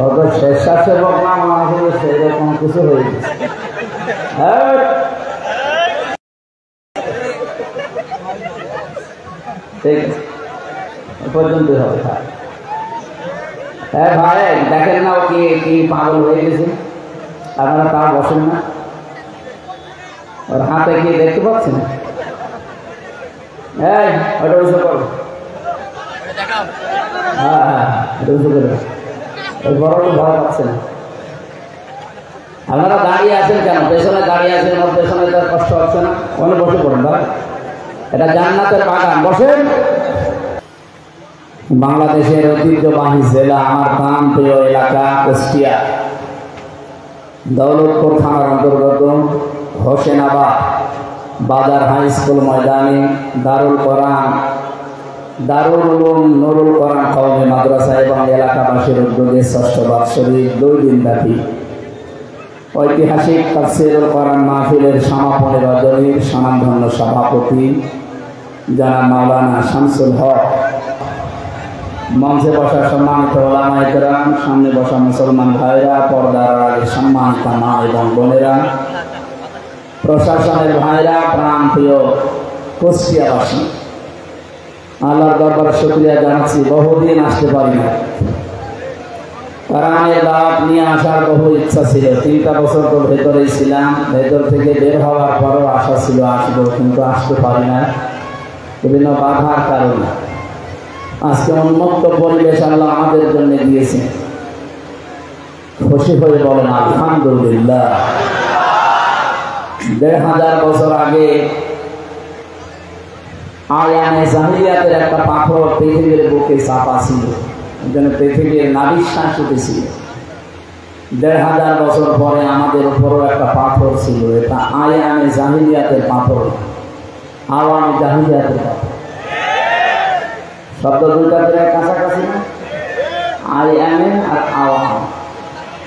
অত স্বেচ্ছাসেবক না মনে হলে সেরকম কিছু হয়ে গেছে। ঠিক আছে, পর্যন্ত হবে। হ্যাঁ ভাই, দেখেন না ও কি পাগল হয়ে গেছে, আপনারা তাও বসেন না, ওর হাতে কি দেখতে পাচ্ছেন? হ্যাঁ ওটা উঁচু করো, হ্যাঁ হ্যাঁ এটা উঁচু করো, ওই বড় ভয় পাচ্ছে না। আপনারা দাঁড়িয়ে আছেন কেন? পেছনে দাঁড়িয়ে আছেন, ওর পেছনে তার কষ্ট হচ্ছে না, ওখানে বসে পড়েন ভাই, এটা জান্নাতের বাগান, বসেন। বাংলাদেশের ঐতিহ্যবাহী জেলা, আমার প্রাণ প্রিয় এলাকা কুষ্টিয়া, দৌলতপুর থানার অন্তর্গত হোসেনাবাদ বাজার হাই স্কুল ময়দানে দারুল কোরআন, দারুল উলুম নুরুল কোরআন কওমি মাদ্রাসা এবং এলাকাবাসীর উদ্যোগে ষষ্ঠ বাৎসরিক 2 দিনব্যাপী ঐতিহাসিক তাফসীরুল কোরআন মাহফিলের সমাপনী রজনীর স্বনামধন্য সভাপতি জনাব মাওলানা শামসুল হক, মঞ্চে বসা সম্মানিত ওলামায়ে কেরাম, সামনে বসা মুসলমান ভাইরা, পর্দার আড়ালে সম্মানিত মা এবং বোনেরা, প্রশাসনের ভাইরা, প্রাণ প্রিয় কুষ্টিয়াবাসী, আল্লাহর দরবারে শুকরিয়া জানাচ্ছি। বহুদিন আসতে পারি না, কোরআনের দাওয়াত নিয়ে আসার বহু ইচ্ছা ছিল। 3টা বছর তো ভেতরেই ছিলাম, ভেতর থেকে বের হওয়ার পরও আশা ছিল আসবো, কিন্তু আসতে পারি না বিভিন্ন বাধার কারণে। আজকে উন্মুক্ত পরিবেশ আল্লাহ আমাদের জন্য দিয়েছে, খুশি হয়ে বলেন আলহামদুলিল্লাহ। 1500 বছর আগে আয়ামে জাহিলিয়াতের একটা পাথর পৃথিবীর বুকে চাপা ছিল, যেন পৃথিবীর নাভিশ্বাস উঠেছিল। 1500 বছর পরে আমাদের উপরও একটা পাথর ছিল, এটা আয়ামে জাহিলিয়াতের পাথর, আওয়ামে জাহিলিয়াতের পাথর। শব্দ দুইটার কাছাকাছি না, আয়ামে আর আওয়াম,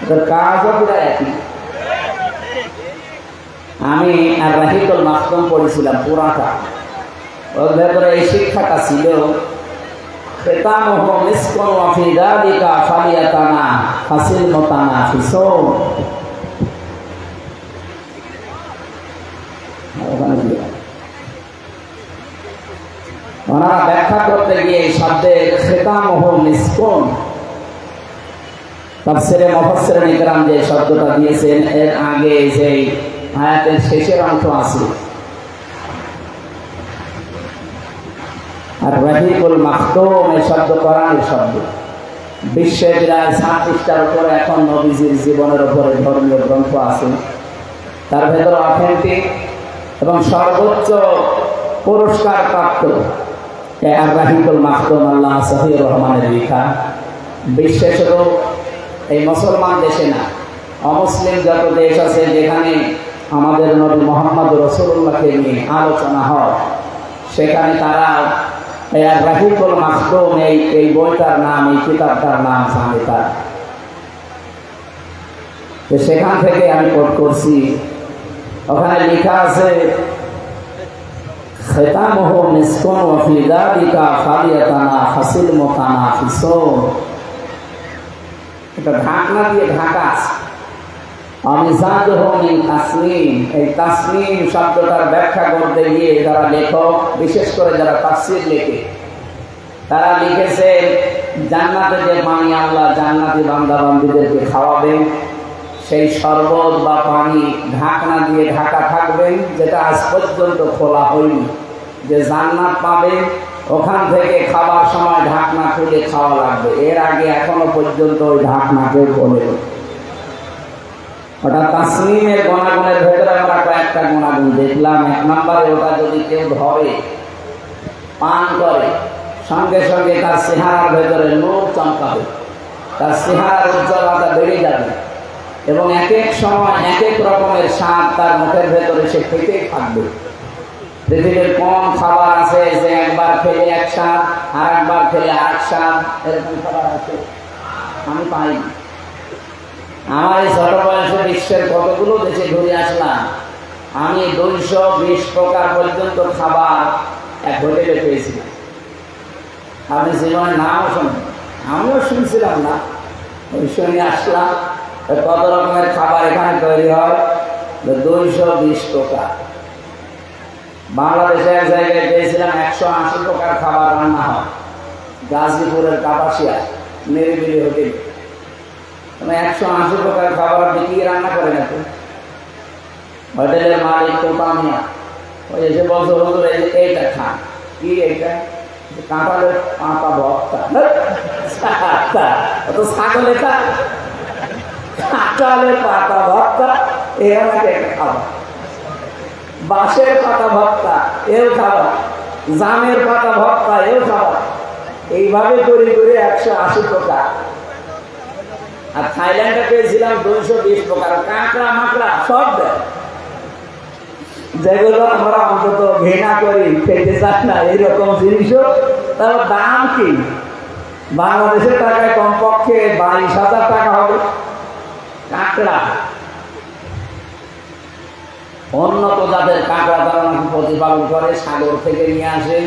এটার কাজও পুরো একই। আমি আর রাহিকুল মাকতুম পড়েছিলাম পুরাটা, ওর ভেতরে এই শিক্ষাটা ছিল, খিতামুহু মিসকুন ওয়া ফি যালিকা ফালিয়াতানা ফাসিল মুতানাফিসুন। ওনারা ব্যাখ্যা করতে গিয়ে এই শব্দের খিতামুহু মিসকুন, তাফসীরে মুফাসসিরিন ইকরাম যে শব্দটা দিয়েছেন, এর আগে যে আয়াতের শেষের অংশ আছে, আর রাহিকুল মাকতুম এই শব্দ কোরআনের শব্দ। বিশ্বে প্রায় 36টার উপরে এখন নবীজির জীবনের উপরে ধর্মীয় গ্রন্থ আছে, তার ভেতরে অথেন্টিক এবং সর্বোচ্চ পুরস্কার প্রাপ্ত আর রাহিকুল মাকতুম আল্লাহ সফিউর রহমানের লেখা। বিশ্বে শুধু এই মুসলমান দেশে না, অমুসলিম যত দেশ আছে যেখানে আমাদের নবী মুহাম্মদ রাসূলুল্লাহকে নিয়ে আলোচনা হয়, সেখানে তারা আর রাহিকুল মাকতুম এই বইটার নাম, এই কিতাবটার নাম জানে তার। তো সেখান থেকে আমি কোট করছি, ওখানে লেখা আছে খিতামুহু মিসকুন ওয়া ফি যালিকা ফালিয়াতানাফাসিল মুতানাফিসুন। এটা ঢাকনা দিয়ে ঢাকা আছে। আমিজাজুহু মিন তাসনিম, এই তাসনিম শব্দটার ব্যাখ্যা করতে গিয়ে যারা লেখক, বিশেষ করে যারা তাফসীর লেখে, তারা লিখেছে জান্নাতে যে পানি আল্লাহ জান্নাতি বান্দা বান্দীদেরকে খাওয়াবেন, সেই শরবত বা পানি ঢাকনা দিয়ে ঢাকা থাকবেন, যেটা আজ পর্যন্ত খোলা হয়নি। যে জান্নাত পাবে ওখান থেকে খাবার সময় ঢাকনা খুলে খাওয়া লাগবে, এর আগে এখনো পর্যন্ত ওই ঢাকনাকে খোলে। ওটা তাসনিমের গুণাগুণের ভেতরে আমরা কয়েকটা গুণাগুণ দেখলাম। 1 নম্বরে, ওটা যদি কেউ ধরে পান করে, সঙ্গে সঙ্গে তার চেহারার ভেতরে নূর চমকাবে, তার চেহারার উজ্জ্বলতা বেড়ে যাবে এবং এক এক সময় এক এক রকমের স্বাদ তার মুখের ভেতরে সে খেতেই থাকবে। পৃথিবীর কম খাবার আছে যে একবার খেলে এক স্বাদ, আর একবার খেলে আরেক স্বাদ, এরকম খাবার আছে আমি পাইনি। আমার এই ছোট বয়সে বিশ্বের কতগুলো দেশে ঘুরে আসলাম, আমি 220 প্রকার পর্যন্ত খাবার এক হোটেলে পেয়েছিলাম। আপনি জীবনের নামও শোনেন, আমিও শুনছিলাম না, ওই শুনে আসলাম কত রকমের খাবার এখানে তৈরি হয়, 220 টাকা। বাংলাদেশে এক জায়গায় পেয়েছিলাম 180 টাকার খাবার রান্না হয়, গাজীপুরের কাপাসিয়া নিরিবিলি হোটেল। 180 টাকার খাবার আপনি কি রান্না করেন? এখন হোটেলের মালিক টোটা মিয়া ওই এসে বলছে, হুজুর এইটা খান। কি এইটা? কাঁঠালের পাতা ভর্তা। ছাগলে কাঁঠালের পাতা ভর্তা এখানে খাবার, বাঁশের পাতা ভর্তা এও খাবার, জামের পাতা ভর্তা এও খাবার। এইভাবে তৈরি করে 180 টাকা। আর থাইল্যান্ডে পেয়েছিলাম 220 টাকা। কাঁকড়া মাকড়া সব দেয়, যেগুলো আমরা অন্তত ঘৃণা করি, খেতে চাই না, এইরকম জিনিসও তার দাম কি? বাংলাদেশের টাকায় কমপক্ষে 22,000 টাকা হবে কাঁকড়া। উন্নত জাতের কাঁকড়া তারা নাকি প্রতিপালন করে, সাগর থেকে নিয়ে আসে,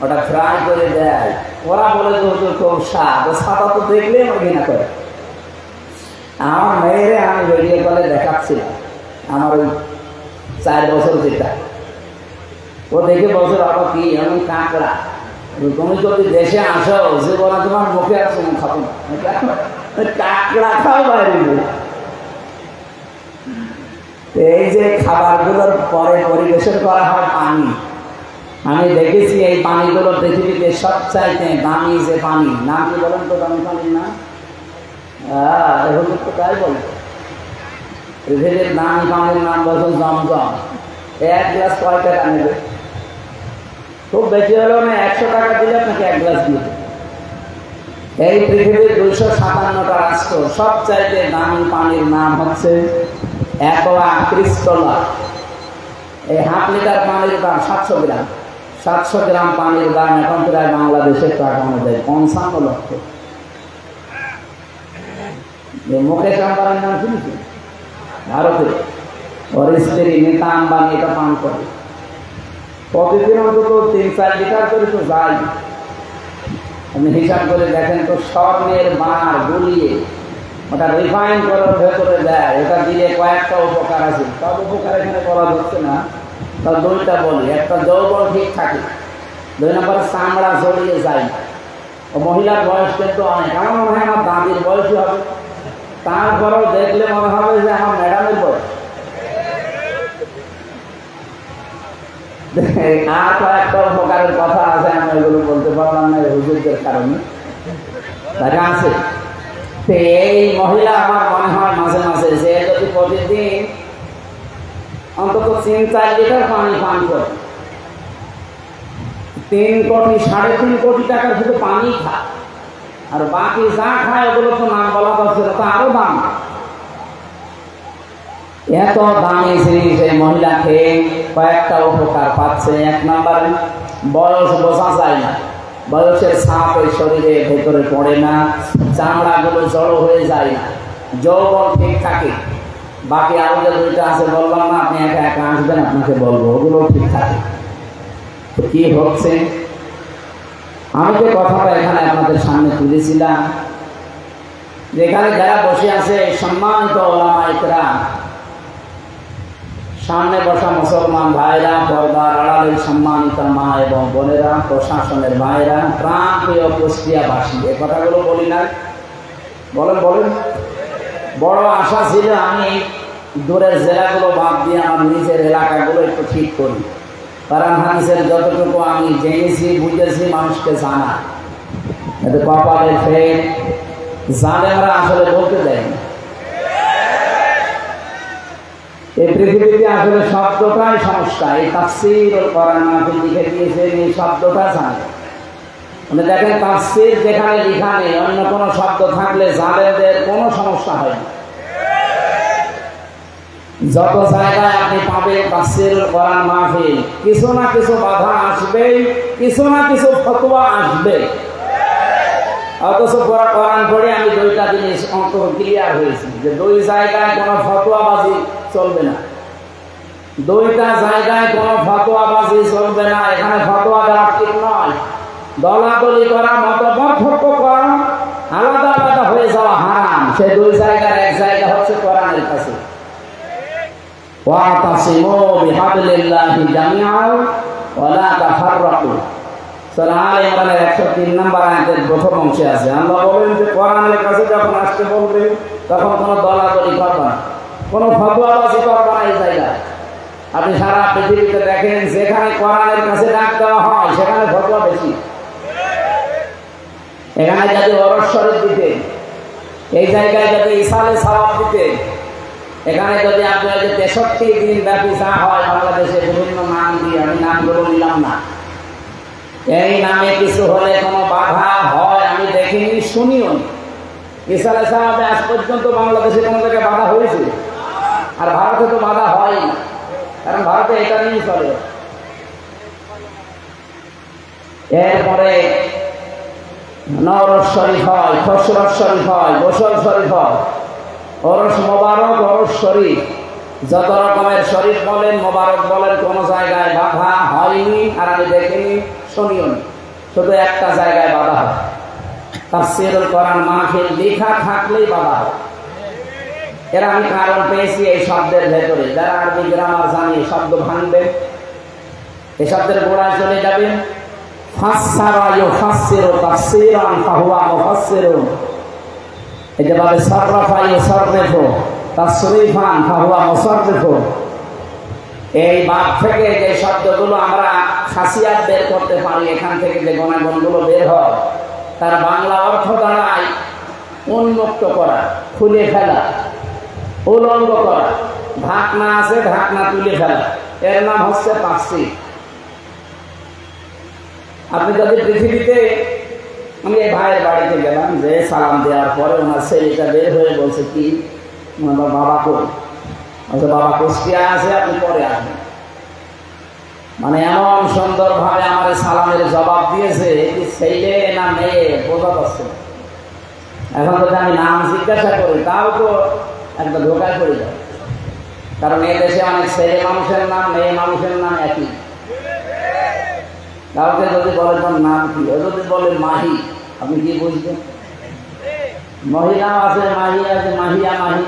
ওটা ফ্রাই করে দেয়। ওরা বলে যে হুজুর খুব স্বাদ, সাদা তো দেখলে আমার ঘৃণা করে। আমার মেয়েরে আমি ভিডিও কলে দেখাচ্ছিলাম, আমার ওই 4 বছর যেটা, ও দেখে বছর আবার কি এমন কাঁকড়া, তুমি যদি দেশে আসো জীবনে তোমার মুখে আসো খাবো না, কাঁকড়া খাও বাইরে। এই যে খাবারগুলোর পরে পরিবেশন করা হয় পানি, আমি দেখেছি এই পানিগুলো পৃথিবীতে সবচাইতে দামি যে পানি, নাম কি বলেন তো দামি পানির নাম? এখন তো তাই বলবো, পৃথিবীর দামি পানির নাম বলছেন জমজম। 1 গ্লাস কয় টাকা নেবে? খুব বেশি হলেও না 100 টাকা দিলে আপনাকে 1 গ্লাস দিবে। এই পৃথিবীর 257টা রাষ্ট্র সবচাইতে দামি পানির নাম হচ্ছে অ্যাকোয়া ক্রিস্টালা। এই 1/2 লিটার পানির দাম 700 গ্রাম। 700 গ্রাম পানির দাম এখন প্রায় বাংলাদেশের টাকা অনুযায়ী 55 লক্ষ। মুকেশ আম্বানির নাম শুনেছি? ভারতে ওর স্ত্রী নীতা আম্বানি এটা পান করে, প্রতিদিন অন্তত 3-4 লিটার করে তো যায়। আপনি হিসাব করে দেখেন তো, স্বর্ণের বার গুলিয়ে ওটা রিফাইন করার ভেতরে দেয়, এটা দিলে কয়েকটা উপকার আছে। সব উপকার এখানে করা যাচ্ছে না, তার 2টা বলি। একটা, যৌবন ঠিক থাকে। 2 নম্বর, চামড়া জড়িয়ে যায় না। ও মহিলার বয়স কিন্তু অনেক, আমার মনে হয় আমার দাদির বয়সই হবে, তারপরেও দেখলে মনে হবে যে আমার ম্যাডামের বয়স। আর কয়েকটা উপকারের কথা আছে, আমি এগুলো বলতে পারলাম না হুজুরদের কারণে, তাকে আছে। এই মহিলা আমার মনে হয় মাঝে মাঝে যে যদি প্রতিদিন অন্তত 3-4 লিটার পানি পান করে, 3 কোটি 3.5 কোটি টাকার শুধু পানি খায়, আর বাকি যা খায় ওগুলো তো নাম বলা যাচ্ছে না, তো আরো দাম। এত দামি জিনিস এই মহিলা খেয়ে কয়েকটা উপকার পাচ্ছে। 1 নম্বরে, বয়স বোঝা যায় না, বয়সের ছাপ এই শরীরে ভেতরে পড়ে না, চামড়াগুলো জড়ো হয়ে যায় না, যৌবন ঠিক থাকে। বাকি আরো যে 2টা আছে বললাম না, আপনি একা একা আসবেন, আপনাকে বলবো, ওগুলো ঠিক থাকে। তো কি হচ্ছে, আমি যে কথাটা এখানে আপনাদের সামনে তুলেছিলাম, যেখানে যারা বসে আছে সম্মানিত ওলামা ইকরাম, সামনে বসা মুসলমান ভাইরা, পর্দার আড়ালের সম্মানিত মা এবং বোনেরা, প্রশাসনের ভাইরা, প্রাণ প্রিয় কুষ্টিয়াবাসী, এই কথাগুলো বলি না? বলেন বলেন। বড় আশা ছিল আমি দূরের জেলাগুলো বাদ দিয়ে আমার নিজের এলাকাগুলো একটু ঠিক করি, কারণ হাদিসের যতটুকু আমি জেনেছি বুঝেছি মানুষকে জানা। এতে কপালের ফের জালেমরা আসলে বলতে দেয় না। এই পৃথিবীতে আসলে শব্দটাই সমস্যা। এই তাফসীর ও কোরআন মাহফিল লিখে দিয়েছেন, এই শব্দটা জানে। মানে দেখেন, তাফসীর যেখানে লেখা নেই, অন্য কোনো শব্দ থাকলে জালেমদের কোনো সমস্যা হয় না। যত জায়গায় আপনি পাবেন তাফসীর ও কোরআন মাহফিল, কিছু না কিছু বাধা আসবে, কিছু না কিছু ফতোয়া আসবে। অথচ কোরআন পড়ে আমি 2টা জিনিস অন্তত ক্লিয়ার হয়েছি, যে 2 জায়গায় কোনো ফতোয়াবাজি চলবে না। 2টা জায়গায় কোনো ফতোয়াবাজি চলবে না। এখানে ফতোয়া দেওয়া ঠিক নয়, দলাদলি করা, মতপার্থক্য করা, আলাদা আলাদা হয়ে যাওয়া হারাম। সে দুই জায়গার এক জায়গা হচ্ছে কোরআনের কাছে। ওয়াতাসিমু বিহাবলিল্লাহি জামিআন ওয়া লা তাফাররাকু। সূরা আলে ইমরানের 103 নম্বর আয়াতের প্রথম অংশে আছে আল্লাহ বলেন যে কোরআনের কাছে যখন আসতে বলবে তখন কোনো দলাদলি করবে না, কোনো ফতোয়াবাজি করবে না। এই জায়গায় আপনি সারা পৃথিবীতে দেখেন যেখানে কোরআনের কাছে ডাক দেওয়া হয় সেখানে ফতোয়া বেশি। এখানে যদি ওরস শরীফ দিতে, এই জায়গায় যদি ইসালে সওয়াব দিতে, এখানে যদি আপনার যে 63 দিন ব্যাপী যা হয় বাংলাদেশে বিভিন্ন নাম দিয়ে, আমি নামগুলো নিলাম না, এই নামে কিছু হলে কোনো বাধা হয় আমি দেখিনি, শুনিও। ইসালে সওয়াবে আজ পর্যন্ত বাংলাদেশে কোনো জায়গায় বাধা হয়েছে? আর ভারতে তো বাধা হয় না, কারণ ভারতে এটা নিয়েই চলে। এরপরে নওরস শরীফ হয়, খসরত শরীফ হয়, গোসল শরীফ হয়, ওরস মোবারক, ওরস শরীফ, যত রকমের শরীফ বলেন মোবারক বলেন কোনো জায়গায় বাধা হয়নি আর আমি দেখিনি, শুনিও নি। শুধু একটা জায়গায় বাধা হয়, তাফসীরুল কোরআন মাহফিল লেখা থাকলেই বাধা হয়। এর আমি কারণ পেয়েছি এই শব্দের ভেতরে। যারা আরবি গ্রামার জানি শব্দ ভাঙবেন, এই শব্দের গোড়ায় চলে যাবেন। ফাসসারা ইউফাসসিরু তাফসীরান ফাহুয়া মুফাসসিরুন, এই যে বলে সাররাফা ইউসাররিফু তাসরিফান ফাহুয়া মুসাররিফু। এই বাদ থেকে যে শব্দগুলো আমরা খাসিয়াত বের করতে পারি, এখান থেকে যে গুণাগুণগুলো বের হয়, তার বাংলা অর্থ দাঁড়ায় উন্মুক্ত করা, খুলে ফেলা, উলঙ্গ করা। ঢাকনা আছে, ঢাকনা তুলে ফেলা, এর নাম হচ্ছে তাফসীর। আপনি যদি পৃথিবীতে, আমি এই ভাইয়ের বাড়িতে গেলাম, যে সালাম দেওয়ার পরে ওনার ছেলেটা বের হয়ে বলছে কি, বাবা কই? বলছে বাবা কুষ্টিয়া আছে, আপনি পরে আসবেন। মানে এমন সুন্দরভাবে আমার সালামের জবাব দিয়েছে, কি ছেলে না মেয়ে বোঝা যাচ্ছে না। এখন যদি আমি নাম জিজ্ঞাসা করি তাও তো একটা ধোকায় পড়ে যায়, কারণ এই দেশে অনেক ছেলে মানুষের নাম মেয়ে মানুষের নাম একই। কাউকে যদি বলে তোর নাম কি, ও যদি বলে মাহি, আপনি কি বুঝবেন? মহিলাও আছে, মাহি আছে, মাহিয়া মাহি,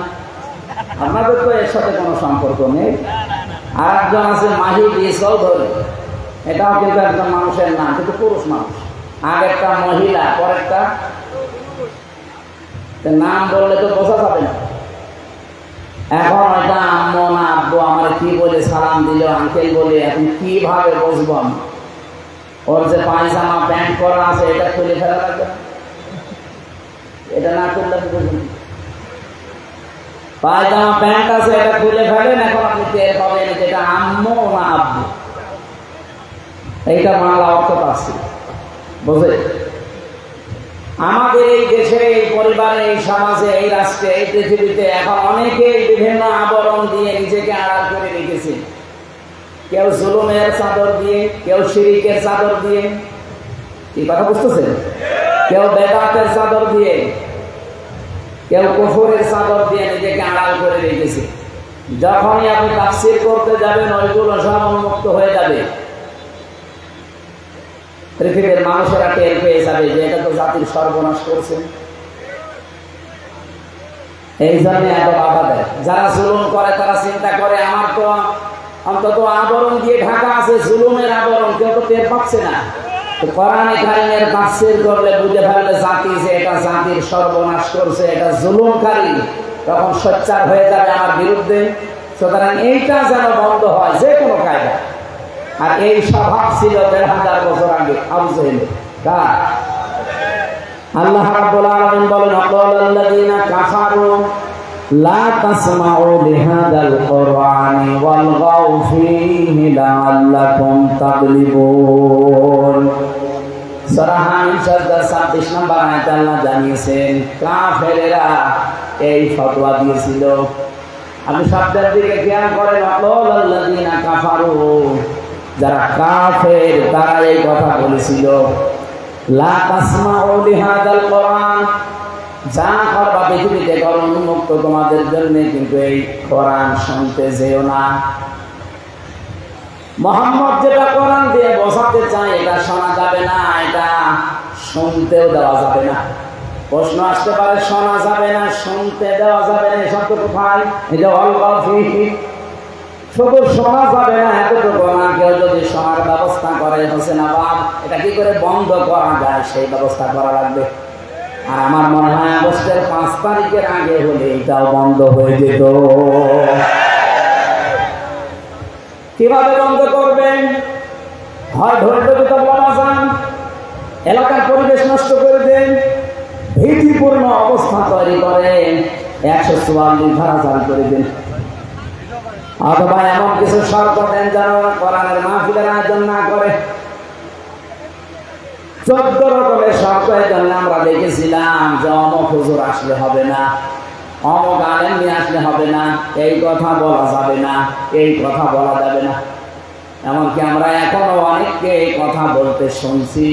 আপনাদের তো এর সাথে কোনো সম্পর্ক নেই। আর একজন আছে মাহি চৌধুরী, এটাও কিন্তু একজন মানুষের নাম, কিন্তু পুরুষ মানুষ। আগেরটা মহিলা, পরেরটা নাম বললে তো বোঝা যাবে না। এখন এটা আম্মু না আব্বু আমার কি বলে সালাম দিল, আঙ্কেল বলে, এখন কিভাবে বুঝবো আমি? ওর যে পায়জামা প্যান্ট করা আছে এটা খুলে ফেলা লাগবে, এটা না করলে বুঝবেন। পায়জামা প্যান্ট আছে এটা খুলে ফেলেন, এখন আপনি টের পাবেন যেটা আম্মু না আব্বু। এইটা বাংলা অর্থ পাচ্ছি, বুঝে? আমাদের এই দেশে, এই পরিবারে, এই সমাজে, এই রাষ্ট্রে, এই পৃথিবীতে এখন অনেকেই বিভিন্ন আবরণ দিয়ে নিজেকে আড়াল করে রেখেছে। কেউ জুলুমের চাদর দিয়ে, কেউ শিরিকের চাদর দিয়ে, কি কথা বুঝতেছেন? কেউ বেদাতের চাদর দিয়ে, কেউ কুফরের চাদর দিয়ে নিজেকে আড়াল করে রেখেছে। যখনই আপনি তাফসীর করতে যাবেন ওইগুলো সব উন্মুক্ত হয়ে যাবে। পৃথিবীর মানুষেরা টের পেয়ে যাবে যে এটা তো জাতির সর্বনাশ করছে। এই জন্য এত বাধা দেয়। যারা জুলুম করে তারা চিন্তা করে আমার তো অন্তত আবরণ দিয়ে ঢাকা আছে, জুলুমের আবরণ, কেউ তো টের পাচ্ছে না। কোরআনে কারিমের তাফসীর করলে বুঝে ফেললে জাতি যে এটা জাতির সর্বনাশ করছে, এটা জুলুমকারী, তখন সোচ্চার হয়ে যাবে আমার বিরুদ্ধে। সুতরাং এইটা যেন বন্ধ হয় যে কোনো কায়দা। আর এই স্বভাব ছিল ১৫০০ বছর আগে আবু জেহেলের। কার? আল্লাহ রাব্বুল আলামিন বলেন, আল্লাযীনা কাফারু লা তাসমাউ লিহাদাল কুরআনি ওয়ালগাউ ফীহি লাআল্লাকুম তাগলিবুন। সূরা হামিদ ২৬ নম্বর আয়াতে আল্লাহ জানিয়েছেন কাফেরেরা এই ফতোয়া দিয়েছিল। আপনি শব্দের দিকে খেয়াল করেন, আল্লাযীনা কাফারু, যারা কাফের তারা এই কথা বলেছিল, লা তাসমাউ লিহাদাল কুরআন, যা করবা পৃথিবীতে করো উন্মুক্ত তোমাদের জন্য, কিন্তু এই কোরআন শুনতে যেও না। মুহাম্মদ যেটা কোরআন দিয়ে বোঝাতে চায় এটা শোনা যাবে না, এটা শুনতেও দেওয়া যাবে না। প্রশ্ন আসতে পারে শোনা যাবে না, শুনতে দেওয়া যাবে না, এসব তো কোথায়? এটা অল্প শুধু শোনা যাবে না এতটুকু না, কেউ যদি শোনার ব্যবস্থা করে হোসেনাবাদ, এটা কি করে বন্ধ করা যায় সেই ব্যবস্থা করা লাগবে। আর আমার মনে হয় আগস্টের 5 তারিখের আগে হলে এটাও বন্ধ হয়ে যেত। কিভাবে বন্ধ করবেন? হয় ধরে তো বলা যান, এলাকার পরিবেশ নষ্ট করে দেন, ভীতিপূর্ণ অবস্থা তৈরি করেন, 144 ধারা জারি করে দেন, অথবা এমন কিছু শর্ত দেন যেন কোরআনের মাহফিলের আয়োজন না করে। 14 রকমের শর্ত এর জন্য আমরা দেখেছিলাম যে অমুক হুজুর আসলে হবে না, অমুক আলেম নিয়ে আসলে হবে না, এই কথা বলা যাবে না, এই কথা বলা যাবে না। এমনকি আমরা এখনো অনেককে এই কথা বলতে শুনছি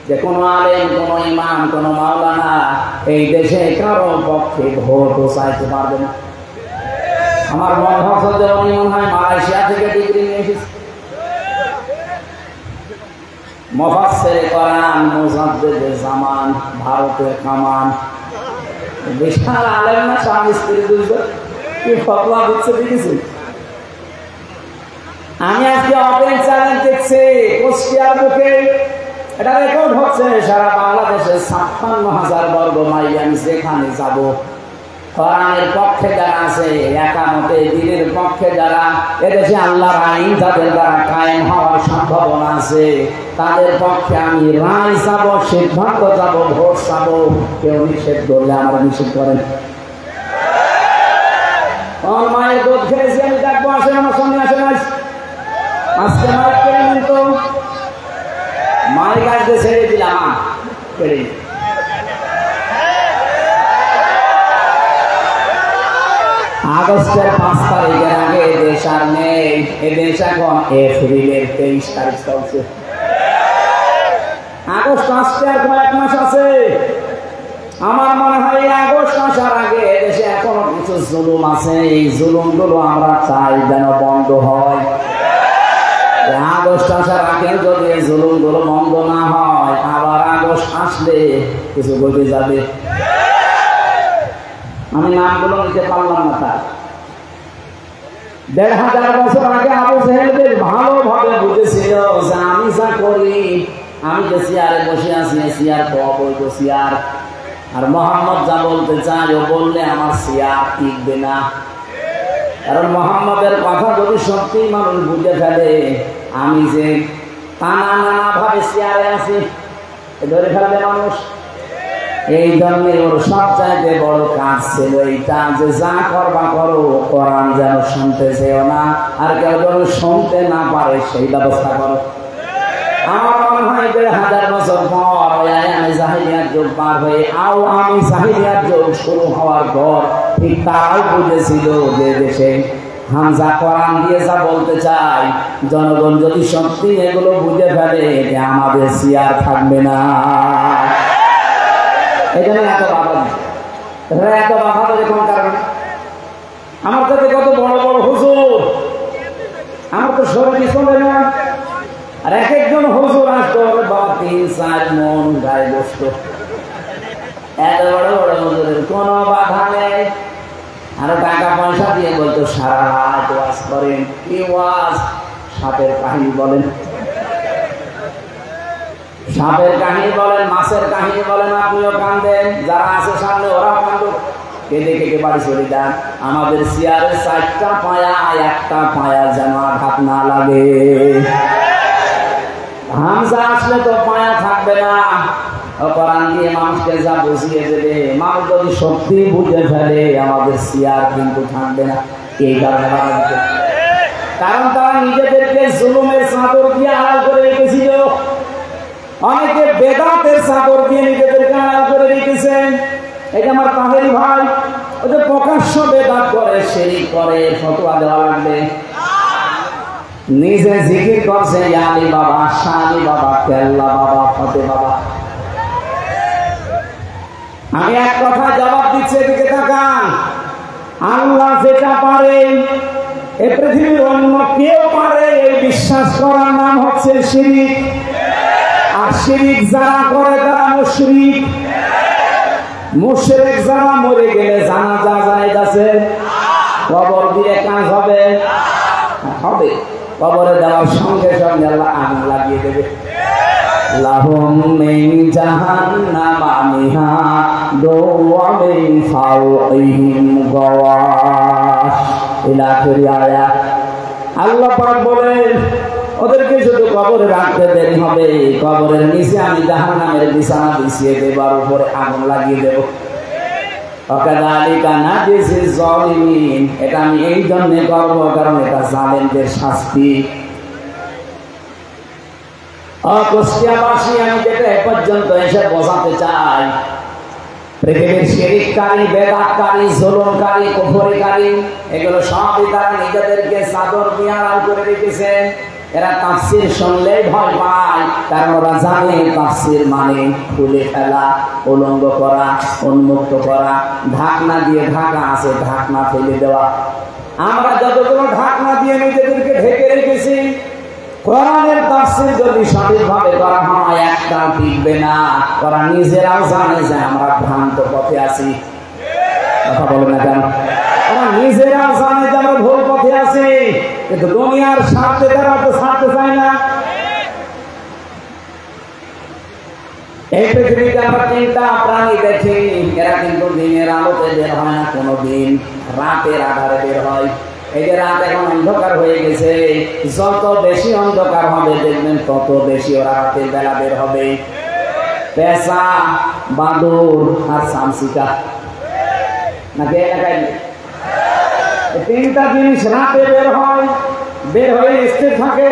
যে কোনো আলেম, কোনো ইমাম, কোনো মাওলানা এই দেশে কারো পক্ষে ভোটও চাইতে পারবে না। আমার মনে হচ্ছে যে উনি মনে হয় মালয়েশিয়া থেকে ডিগ্রি নিয়ে এসেছে। মুফাসসিরে কোরআন, মুজাদ্দিদে জামান, ভারতের কামান, বিশাল আলেম না, স্বামী স্ত্রী দুজন কি ফতোয়া দিচ্ছে দেখেছি। আমি আজকে ওপেন চ্যালেঞ্জ দেখছি কুষ্টিয়ার বুকে, এটা রেকর্ড হচ্ছে সারা বাংলাদেশে 56,000 বর্গ মাইল। আমি যেখানে যাব, কোরআনের পক্ষে যারা আছে, একামতে দ্বীনের পক্ষে যারা, এদেশে আল্লাহর আইন যাদের দ্বারা কায়েম হওয়ার সম্ভাবনা আছে, তাদের পক্ষে আমি রায় যাব, সিদ্ধান্ত যাব, ভোট যাব। কেউ নিষেধ করলে আমরা নিষেধ করেন। আমার মায়ের দুধ খেয়েছি, আমি দেখবো, আসেন আমার সঙ্গে, আসেন আজকে মায়ের কেড়ে নিন তো, মায়ের কাছে ছেড়ে দিলাম, কেড়ে আগস্টের 5 তারিখের আগে এদেশ আর নেই। এদেশ এখন এপ্রিলের 23 তারিখ চলছে। আগস্ট আসতে আর কয়েক মাস আছে। আমার মনে হয় আগস্ট আসার আগে এদেশে এখনো কিছু জুলুম আছে, এই জুলুমগুলো আমরা চাই যেন বন্ধ হয়। আগস্ট আসার আগে যদি এই জুলুমগুলো বন্ধ না হয়, আবার আগস্ট আসলে কিছু ঘটে যাবে। আমি নামগুলো নিতে পারলাম না। তার 1500 বছর আগে আবু জেহেল ভালোভাবে বুঝেছিল যে আমি যা করি, আমি যে চেয়ারে বসে আছি, চেয়ার তো অবৈধ চেয়ার, আর মোহাম্মদ যা বলতে চায় ও বললে আমার চেয়ার টিকবে না। কারণ মোহাম্মদের কথা যদি সত্যি মানুষ বুঝে ফেলে, আমি যে নানা ভাবে চেয়ারে আছি, ধরে ফেলবে মানুষ। এই জন্য ওর সব চাইতে বড় কাজ ছিল এইটা যে যা করবা করো, কোরআন যেন শুনতে চেও না, আর কেউ যেন শুনতে না পারে সেই ব্যবস্থা করো। আমার মনে হয় 1500 বছর পর আমি জাহিলিয়াত যুগ পার হয়ে আমি জাহিলিয়াত যুগ শুরু হওয়ার পর ঠিক তারাও বুঝেছিল যে দেশে হামজা কোরআন দিয়ে যা বলতে চাই, জনগণ যদি সত্যি এগুলো বুঝে ফেলে, আমাদের চেয়ার থাকবে না। এখানে এত বাধা দিচ্ছে, এত বাধা দেবে কোন কারণে? আমার কাছে কত বড় বড় হুজুর, আমার তো শরীর চলে না, আর এক একজন হুজুর আসতো, বাবা 3-4 মন গায়ে বসতো। এত বড় বড় হুজুরের কোনো বাধা নেই, আরো টাকা পয়সা দিয়ে বলতো সারা রাত ওয়াজ করেন। কি ওয়াজ? সাপের কাহিনী বলেন, সাপের কাহিনী বলেন, মাছের কাহিনী বলেন, আপনিও কান্দেন, যারা আছে সামনে ওরাও কান্দুক, কেঁদে কেটে বাড়ি চলে যান। আমাদের চেয়ারের 4টা পায়া, একটা পায়া যেন আঘাত না লাগে। হামজা আসলে তো পায়া থাকবে না, কোরআন দিয়ে মানুষকে যা বুঝিয়ে দেবে, মানুষ যদি সত্যি বুঝে ফেলে, আমাদের চেয়ার কিন্তু থাকবে না। এই কারণে কারণ তারা নিজেদেরকে জুলুমের চাদর দিয়ে আড়াল করে রেখেছিল, অনেকে বেদাতের চাদর দিয়ে নিজেদেরকে আড়াল করে রেখেছেন। এটা আমার তাহেরি ভাই, ওদের প্রকাশ্য বেদাত করে, শিরক করে, ফতোয়া দেওয়া লাগবে। নিজে জিকির করছে আলী বাবা, শাহ আলী বাবা, কেল্লা বাবা, ফতে বাবা। আমি এক কথা জবাব দিচ্ছি, এদিকে তাকান। আল্লাহ যেটা পারে এ পৃথিবীর অন্য কেউ পারে, এই বিশ্বাস করার নাম হচ্ছে শিরক। আর শিরক যারা করে তারা মুশরিক। মুশরিক যারা মরে গেলে জানাজা যাইতাছে, কবর দিয়ে কাজ হবে হবে, কবরে দেওয়ার সঙ্গে সঙ্গে আল্লাহ আগুন লাগিয়ে দেবে। লাহুম মিন জাহান্নামা মিহাদু ওয়া মিন ফাওকিহিম গাওয়াশ ইলা আখিরি আয়াত। আল্লাহ পাক বলেন ওদেরকে শুধু কবরে রাখতে দেরি হবে, কবরের নিচে আমি জাহান্নামের বিছানা বিছিয়ে দেব আর উপরে আগুন লাগিয়ে দেব। ওয়াকাযালিকা নাজিজিজ যালিমিন, এটা আমি এই জন্য করব কারণ এটা জালেমদের শাস্তি। কুষ্টিয়াবাসী, আমি যেটা এ পর্যন্ত এসে বোঝাতে চাই, পৃথিবীর শিরককারী, বেদাতকারী, জুলুমকারী, কুফরিকারী, এগুলো সবই তারা নিজেদেরকে চাদর দিয়ে আড়াল করে রেখেছে। এরা তাফসীর শুনলেই ভয় পায়, কারণ ওরা জানে তাফসীর মানে খুলে ফেলা, উলঙ্গ করা, উন্মুক্ত করা। ঢাকনা দিয়ে ঢাকা আছে, ঢাকনা ফেলে দেওয়া। আমরা যতগুলো ঢাকনা দিয়ে নিজেদেরকে ঢেকে রেখেছি, কোরআনের তাফসীর যদি সঠিকভাবে করা হয় একটা টিকবে না। ওরা নিজেরাও জানে যে আমরা ভ্রান্ত পথে আছি। কথা বলে না কেন? ওরা নিজেরাও জানে যে আমরা ভুল পথে আছি, কিন্তু দুনিয়ার স্বার্থে তারা তো ছাড়তে চায় না। এই পৃথিবীতে আমরা তিনটা প্রাণী দেখি, এরা কিন্তু দিনের আলোতে বের হয় না, কোনোদিন রাতের আধারে বের হয়। এই যে রাত এখন অন্ধকার হয়ে গেছে, যত বেশি অন্ধকার হবে দেখবেন তত বেশি ওরা রাতের বেলা বের হবে। পেঁচা, বাদুর আর শামসিকা, নাকি এলাকায় তিনটা জিনিস রাতে বের হয়, বের হয়ে স্থির থাকে,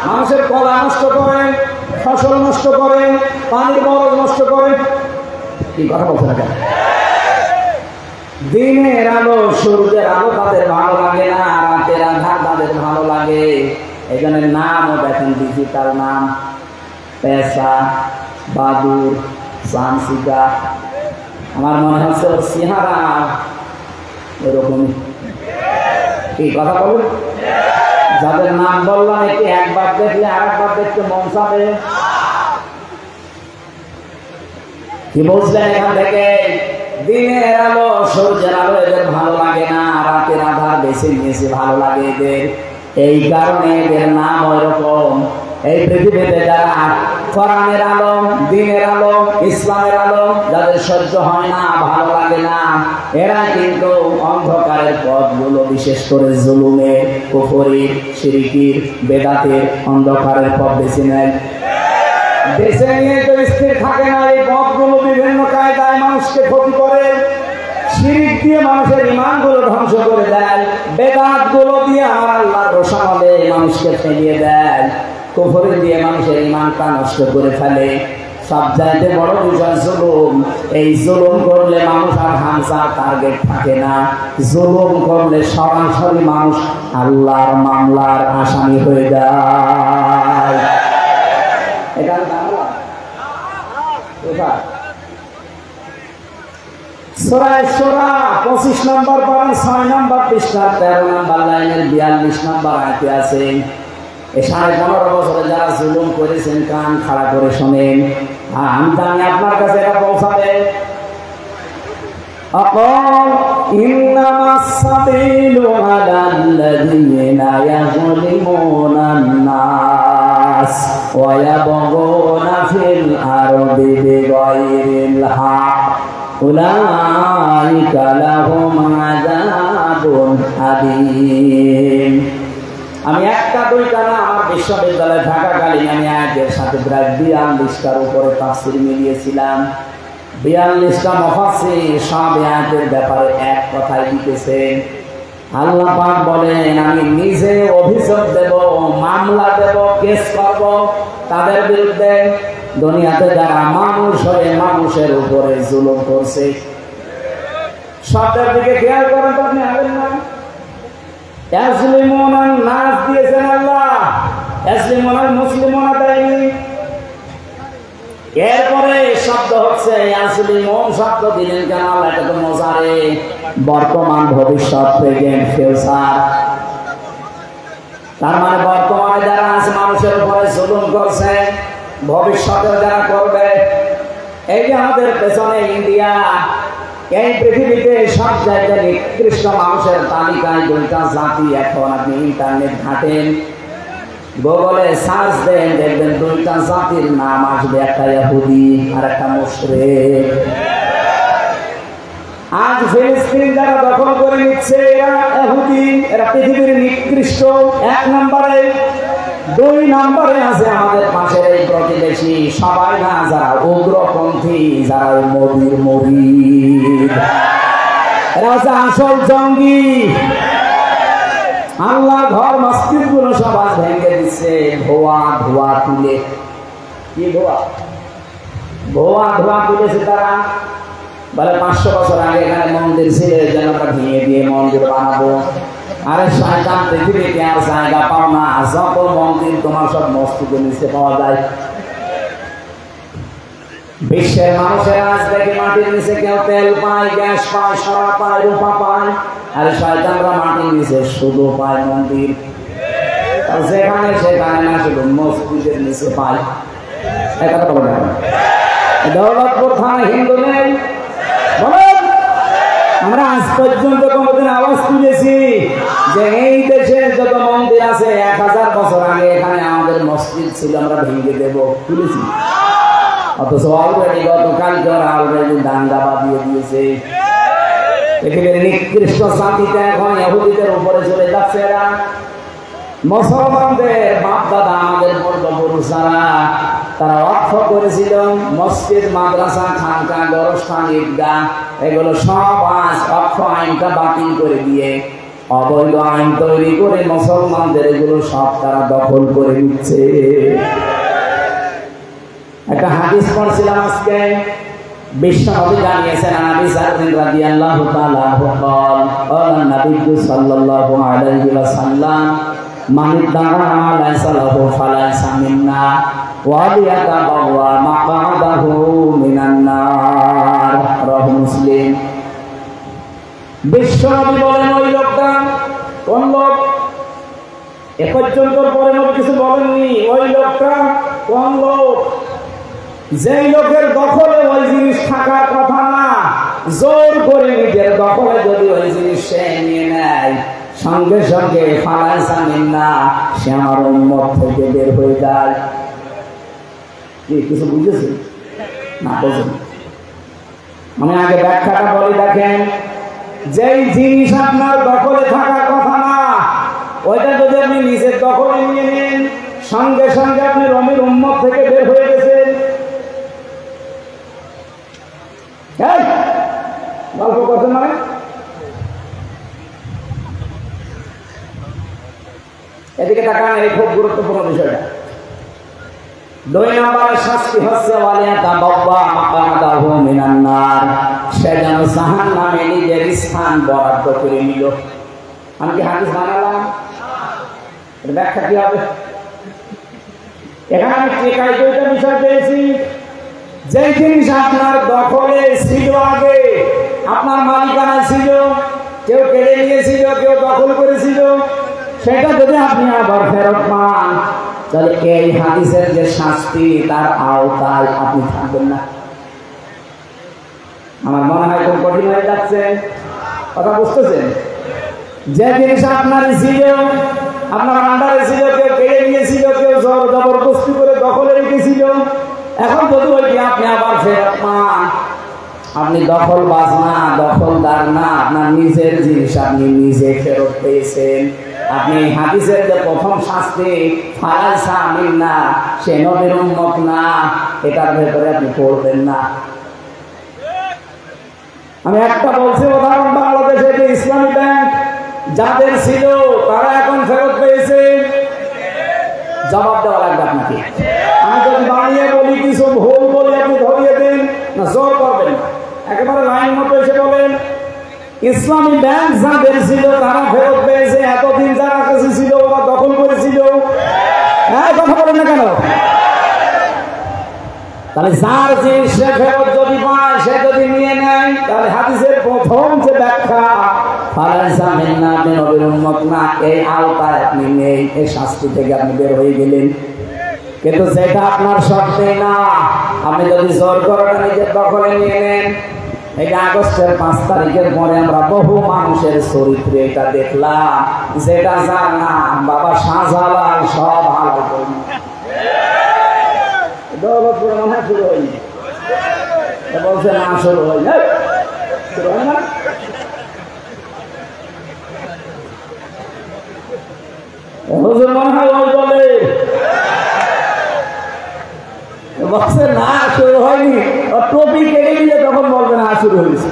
মানুষের কলা নষ্ট করে, ফসল নষ্ট করে, পানির বরজ নষ্ট করে। কি কথা বলছে না কেন? দিনের আলো, সূর্যের আলো তাদের ভালো লাগে না, রাতের আধার তাদের ভালো লাগে। এখানে নামও দেখেন ডিজিটাল নাম, পেঁচা, বাদুর, শামসিকা। আমার মনে হচ্ছে ওর চেহারা এরকমই। কি কথা বলুন? যাদের নাম বললাম এটি একবার দেখলে আরেকবার দেখতে মন চাবে। কি বুঝলেন এখান থেকে? দিনের আলো, সূর্যের আলো এদের ভালো লাগে না, রাতের আধার বেছে নিয়েছে ভালো লাগে এদের। এই কারণে এদের নাম ওইরকম। এই পৃথিবীতে যারা কোরআনের আলো, দিনের আলো, ইসলামের আলো যাদের সহ্য হয় না, ভালো লাগে না, এরা কিন্তু অন্ধকারের পথগুলো, বিশেষ করে জুলুমের, কুফরির, শিরকির, বেদাতের অন্ধকারের পথ বেছে নেয়। বেছে নিয়ে তো স্থির থাকে না, এই পথগুলো বিভিন্ন কায়দায় মানুষকে ক্ষতি করে। শিরক দিয়ে মানুষের ঈমানগুলো ধ্বংস করে দেয়, বেদাতগুলো দিয়ে আমার আল্লাহর রোশানলে মানুষকে ফেলিয়ে দেয়, কুফরি দিয়ে মানুষের ঈমানটা নষ্ট করে ফেলে। সবচাইতে বড় বিষয় জুলুম। এই জুলুম করলে মানুষ আর হামজার টার্গেট থাকে না, জুলুম করলে সরাসরি মানুষ আল্লাহর মামলার আসামি হয়ে যায়। এখানে সূরা সূরা 25 নম্বর পারা, 6 নম্বর পৃষ্ঠা, 13 নম্বর লাইনের 42 নম্বর আয়াতে আছে। এই 15.5 বছরে যারা জুলুম করেছেন কান খাড়া করে শোনেন। আমি আপনার কাছে এটা পৌঁছাবে। أقول إنما السبيل على الذين يظلمون الناس ويبغون في الأرض بغير الحق أولئك لهم عذاب أليم। আমি একটা দুইটা না, আমার বিশ্ববিদ্যালয়ে থাকাকালীন আমি আয়াতের সাথে প্রায় 42টার উপরে তাফসীর মিলিয়েছিলাম। 42টা মুফাসসির সব আয়াতের ব্যাপারে এক কথাই লিখেছেন। আল্লাহ পাক বলেন আমি নিজে অভিযোগ দেব, মামলা দেব, কেস করব তাদের বিরুদ্ধে, দুনিয়াতে যারা মানুষ হয়ে মানুষের উপরে জুলুম করছে। শব্দের দিকে খেয়াল করেন তো, আপনি আবেন না। ইয়াসলিমুনান নাস দিয়েছেন আল্লাহ, ইয়াসলিমুনাল মুসলিমুনা দেয়নি। এরপরে শব্দ হচ্ছে ইয়াসলিমুন শব্দ দিলেন কেন আল্লাহ? এটা তো মজারে, বর্তমান, ভবিষ্যৎ, প্রেজেন্ট, ফিউচার। তার মানে বর্তমানে যারা আছে মানুষের উপরে জুলুম করছে, ভবিষ্যতে যারা করবে, এই যে আমাদের পেছনে ইন্ডিয়া, এই পৃথিবীতে সব জায়গায় নিকৃষ্ট মানুষের তালিকায় 2টা জাতি। এখন আপনি ইন্টারনেট ঘাটেন, গুগলে সার্চ দেন, দেখবেন 2টা জাতির নাম আসবে, একটা ইহুদি আর একটা মুশরিক। আজ ফিলিস্তিন যারা দখল করে নিচ্ছে এরা ইহুদি, এরা পৃথিবীর নিকৃষ্ট 1 নম্বরে। 2 নম্বরে আছে আমাদের পাশের এই প্রতিবেশী সবাই না, যারা উগ্রপন্থী, যারা মোদির মুরিদ, এরা হচ্ছে আসল জঙ্গি। আল্লাহ ঘর মসজিদ গুলো সব আজ ভেঙে দিচ্ছে ধোয়া তুলে। কি ধোয়া তুলেছে তারা? বলে 500 বছর আগে এখানে মন্দির ছিল, যেন আমরা ভেঙে দিয়ে মন্দির বানাবো। আরে শয়তান, পৃথিবীতে আর জায়গা পাও না, যত মন্দির তোমার সব মসজিদের নিচে পাওয়া যায়। বিশ্বের মানুষের আজ দেখে মাটির নিচে কেউ তেল পায়, গ্যাস পায়, সোনা পায়, রূপা পায়, আর শয়তানরা মাটির নিচে শুধু পায় মন্দির। যেখানে সেখানে না, শুধু মসজিদের নিচে পায়। দৌলতপুর থানা হিন্দু নেই বলেন? আমরা আজ পর্যন্ত কোনদিন আওয়াজ তুলেছি যে এই দেশের যত মন্দির আছে 1000 বছর আগে এখানে আমাদের মসজিদ ছিল, আমরা ভেঙে দেব? তুলেছি? অথচ অলরেডি গতকালকে ওরা অলরেডি দাঙ্গা বাঁধিয়ে দিয়েছে। পৃথিবীর নিকৃষ্ট জাতিটা এখন ইহুদিদের উপরে চলে যাচ্ছে। এরা মুসলমানদের বাপ দাদা, আমাদের পূর্বপুরুষরা, তারা অর্থ করেছিল মসজিদ, মাদ্রাসা, খানকা, গোরস্থান, ঈদগাহ, এগুলো সব আজ অর্থ আইনটা বাতিল করে দিয়ে অবৈধ আইন তৈরি করে মুসলমানদের এগুলো সব তারা দখল করে নিচ্ছে। একটা হাদিস পড়ছিলাম আজকে, বিশ্বনবী জানিয়েছেন, নবী রাদিয়াল্লাহু তাআলা বলেন, নবী সাল্লাল্লাহু আলাইহি ওয়াসাল্লাম, মান দাআ লাইসা লাহু ফালাইসা মিন্না ওয়া লিয়াতাবাওয়া মাকআদাহু মিনান নার। রাহু মুসলিম। বিশ্বনবী বলেন, ওই লোকটা কোন লোক? এ পর্যন্ত পরে নবী কিছু বলেননি। ওই লোকটা কোন লোক? যেই লোকের দখলে ওই জিনিস থাকার কথা না, জোর করে নিজের দখলে যদি ওই জিনিস সে নিয়ে নেয়, সঙ্গে সঙ্গে ফালাইসা মিন্না, সে আমার উম্মত থেকে বের হয়ে যায়। কি কিছু বুঝেছেন না? বুঝুন, আমি আগে ব্যাখ্যাটা বলি। দেখেন, যেই জিনিস আপনার দখলে থাকার কথা না, ওইটা যদি আপনি নিজের দখলে নিয়ে নেন, সঙ্গে সঙ্গে আপনি রমির উম্মত থেকে বের হয়ে গেছেন। গল্প করছেন মানে? এদিকে তাকান, এই খুব গুরুত্বপূর্ণ বিষয়টা। 2 নম্বরের শাস্তি হচ্ছে সে যেন জাহান্নামে নিজের স্থান বরাদ্দ করে নিল। আমি কি হাদিস বানালাম? ব্যাখ্যা কি হবে? এখানে আমি টেকাই 2টা বিষয় পেয়েছি। যে জিনিস আপনার দখলে ছিল, আগে আপনার মালিকানা ছিল, কেউ কেড়ে নিয়েছিল, কেউ দখল করেছিল, সেটা যদি আপনি আবার ফেরত পান, তাহলে এই হাদিসের যে শাস্তি, তার আওতায় আপনি থাকবেন না। আমার মনে হয় খুব কঠিন হয়ে যাচ্ছে, কথা বুঝতেছেন? যে জিনিস আপনার ছিল, আপনার আন্ডারে ছিল, কেউ কেড়ে নিয়েছিল, কেউ জবরদস্তি করে দখলে রেখেছিল, এখন যদি ওই আপনি আবার ফেরত পান, আপনি দখলবাজ না, দখলদার না, আপনার নিজের জিনিস আপনি নিজে ফেরত পেয়েছেন। আপনি হাদিসের যে প্রথম শাস্তি ফালাইসা মিন্না, সে নবীর উম্মত না, এটার ভেতরে আপনি পড়বেন না। আমি একটা বলছি উদাহরণ, বাংলাদেশে যে ইসলামী ব্যাংক যাদের ছিল তারা এখন ফেরত পেয়েছে, জবাব দেওয়া লাগবে আপনাকে। আমি যদি বানিয়ে বলি, কিছু ভুল বলি, আপনি ধরিয়ে দেন না, জোর করবেন না, একেবারে লাইন মতো এসে বলেন, ইসলামী ব্যাংক যাদের ছিল তারা ফেরত পেয়েছে, এতদিন যারা কাছে ছিল ওরা দখল করেছিল। হ্যাঁ, কথা বলেন না কেন? তাহলে যার জিনিস সে ফেরত যদি পায়, সে যদি নিয়ে নেয়, তাহলে হাদিসের প্রথম যে ব্যাখ্যা ফালাইসা মিন্না, আপনি নবীর উম্মত না, এই আওতায় আপনি নেই, এই শাস্তি থেকে আপনি বের হয়ে গেলেন। কিন্তু যেটা আপনার শর্তে না, আপনি যদি জোর করে নিজের দখলে নিয়ে নেন, এই আগস্টের 5 তারিখের পরে আমরা বহু মানুষের চরিত্রে এটা দেখলাম, যেটা যার নাম বাবা শাহজালাল সব হালাল করল। দৌলতপুর মনে হয় শুরু হয়নি, বলছে না শুরু হয় না, শুরু হয় না। হুজুর মনে হয় ওই বলে বলছে না শুরু হয়নি, টপি কেটে দিলে তখন বলবে না শুরু হয়েছে।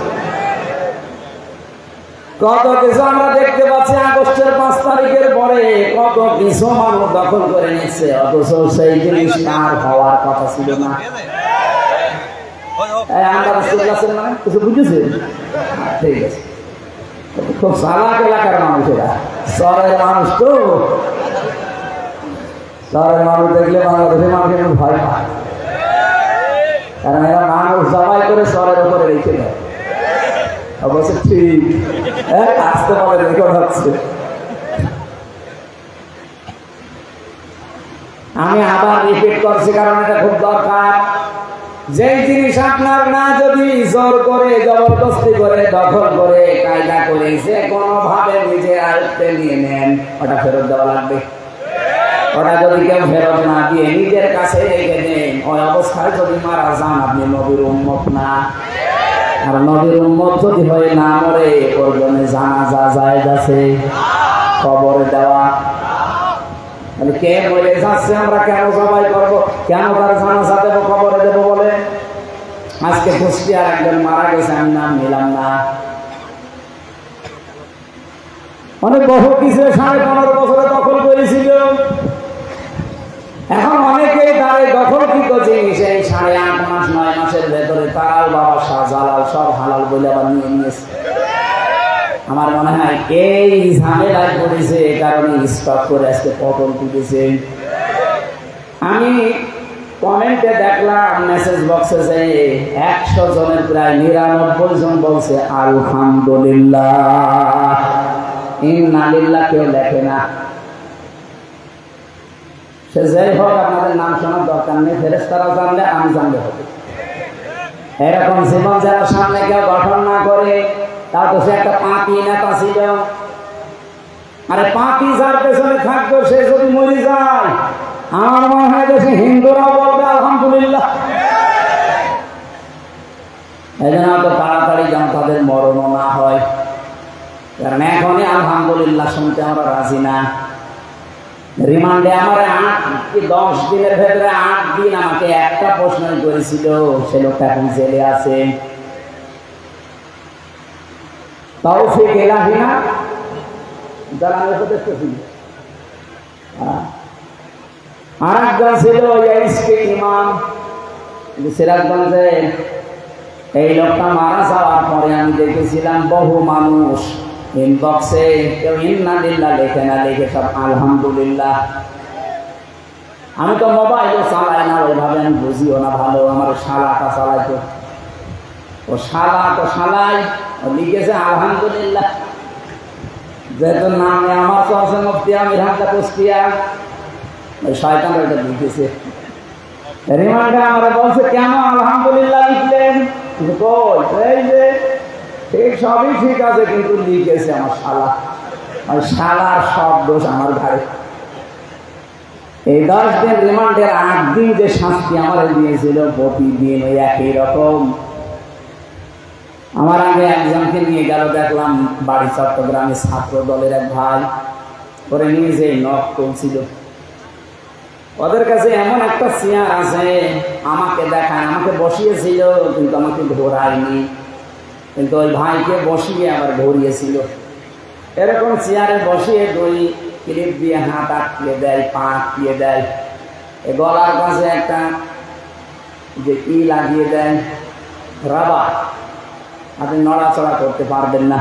কত কিছু আমরা দেখতে পাচ্ছি আগস্টের 5 তারিখের পরে, কত কিছু মানুষ দখল করে নিচ্ছে, অথচ সেই জিনিস আর হওয়ার কথা ছিল না। কিছু বুঝেছে? ঠিক আছে, খুব চালাক এলাকার মানুষেরা, শহরের মানুষ তো, শহরের মানুষ দেখলে বাংলাদেশের মানুষ ভয় পায়, কারণ এরা মানুষ জবাই করে শহরের উপরে রেখে দেয়। অবশ্য ঠিক আসতে পারে রেকর্ড হচ্ছে। আমি আবার রিপিট করছি কারণ এটা খুব দরকার। যেই জিনিস আপনার না যদি জোর করে জবরদস্তি করে দখল করে কায়দা করে যে কোনো ভাবে নিজে আয়ত্তে নিয়ে নেন, ওটা ফেরত দেওয়া লাগবে। ওটা যদি কেউ ফেরত না দিয়ে নিজের কাছে রেখে দেন, ওই অবস্থায় যদি মারা যান আপনি নবীর উম্মত না। আর নবীর উম্মত যদি হয়ে না মরে, ওর জন্য জানাজা জায়েজ আছে, কবরে দেওয়া। মানে কে মরে যাচ্ছে আমরা কেন জবাই করবো, কেন তার জানাজা দেবো, কবরে দেবো বলে? আজকে কুষ্টিয়ার একজন মারা গেছে, আমি নাম নিলাম না, মানে বহু কিছু 15.5 বছরে দখল করেছিল। এখন অনেকেই তার দখলকৃত জিনিস এই 8.5 মাস 9 মাসের ভেতরে তারাও বাবা শাহজালাল সব হালাল বলে আবার নিয়ে নিয়েছে। আমার মনে হয় এই ঝামেলায় পড়েছে, এই কারণে স্টক করে আজকে পতন তুলেছে। আমি কমেন্টে দেখলাম মেসেজ বক্সে যে 100 জনের প্রায় 99 জন বলছে আলহামদুলিল্লাহ, ইন্না লিল্লাহ কেউ লেখে না। সে যাই হোক, আপনাদের নাম শোনার দরকার নেই, ফেরেশতারা জানলে আমি জানলে হবে। এরকম জীবন যারা সামনে কেউ গঠন না করে, তা তো সে একটা পাপি নেতা ছিল। আরে পাপি যার পেছনে থাকতো সে যদি মরে যায়, আমার মনে হয় যে হিন্দুরা বলবে আলহামদুলিল্লাহ। এই জন্য তো তাড়াতাড়ি যেন তাদের মরণ না হয়, কারণ এখনই আলহামদুলিল্লাহ শুনতে আমরা রাজি না। রিমান্ডে আমার 10 দিনের ভেতরে 8 দিন আমাকে একটা প্রশ্ন করেছিল, সে লোকটা এখন জেলে আছে। তৌফিক এলাহি না জানানোর উপদেশ ছিল। আর একজন ছিল ইমাম সিরাজগঞ্জে। এই লোকটা মারা যাওয়ার পরে আমি দেখেছিলাম বহু মানুষ ইনবক্সে কেউ ইন্না লিল্লাহ লেখে না, লিখে সব আলহামদুলিল্লাহ। আমি তো মোবাইলও চালাই না ওইভাবে, আমি বুঝিও না ভালো। আমার শালাটা চালাইতো, ও শালা তো শালাই, ও লিখেছে আলহামদুলিল্লাহ। যেহেতু নামে আমার চলছে মুফতি আমির হামজা কুষ্টিয়া, ওই শয়তান ওইটা লিখেছে। রিমান্ডে আমরা বলছে কেন আলহামদুলিল্লাহ লিখলেন? এই যে ঠিক সবই ঠিক আছে, কিন্তু লিখেছে আমার শালা, আর শালার সব দোষ আমার ঘাড়ে। এই 10 দিন রিমান্ডের 8 দিন যে শাস্তি আমার দিয়েছিল, প্রতিদিন ওই একই রকম। আমার আগে একজনকে নিয়ে গেল, দেখলাম বাড়ি চট্টগ্রামে ছাত্র দলের এক ভাই, করে নিয়ে যে নখ তুলছিল। ওদের কাছে এমন একটা চেয়ার আছে, আমাকে দেখায়, আমাকে বসিয়েছিল কিন্তু আমাকে ঘোরায়নি, কিন্তু ওই ভাইকে বসিয়ে আবার ঘুরিয়েছিল। এরকম চেয়ারে বসিয়ে 2 ক্লিপ দিয়ে হাত আটকে দেয়, পা আটকিয়ে দেয়, গলার কাছে একটা যে লাগিয়ে দেয় রাবার, আপনি নড়াচড়া করতে পারবেন না।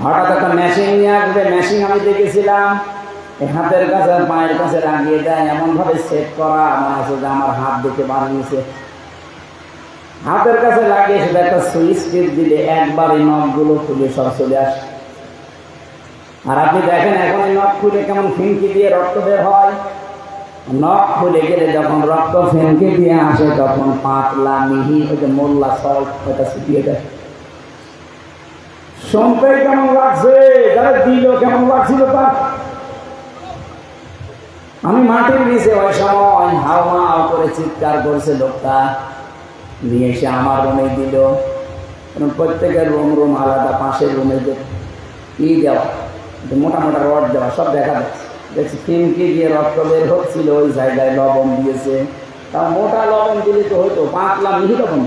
হঠাৎ একটা মেশিন নিয়ে আসবে, মেশিন আমি দেখেছিলাম হাতের কাছে পায়ের কাছে লাগিয়ে দেয়, এমনভাবে সেট করা মনে আছে যে আমার হাত দেখে বানিয়েছে। হাতের কাছে লাগিয়ে সেটা একটা সুইচ টিপ দিলে একবার এই নখগুলো খুলে সব চলে আসে। আর আপনি দেখেন এখন এই নখ খুলে কেমন ফিনকি দিয়ে রক্ত বের হয়। নখ খুলে গেলে যখন রক্ত ফেনকে দিয়ে আসে তখন পাতলা মিহি ওই যে মোল্লা সল্ট ওটা শুকিয়ে যায়। শুনতে কেমন লাগছে, যারা দিল কেমন লাগছিল তার। আমি মাটির নিচে ওই সময় হাওয়া করে চিৎকার করছে লোকটা, নিয়ে এসে আমার রুমে দিল। প্রত্যেকের রুম রুম আলাদা, পাশের রুমে যে ই দেওয়া, মোটা মোটা রড দেওয়া, সব দেখা যাচ্ছে। দেখছি ফিনকি দিয়ে রক্ত বের হচ্ছিল, ওই জায়গায় লবণ দিয়েছে। তা মোটা লবণ দিলে তো হয়তো, পাতলা মিহি লবণ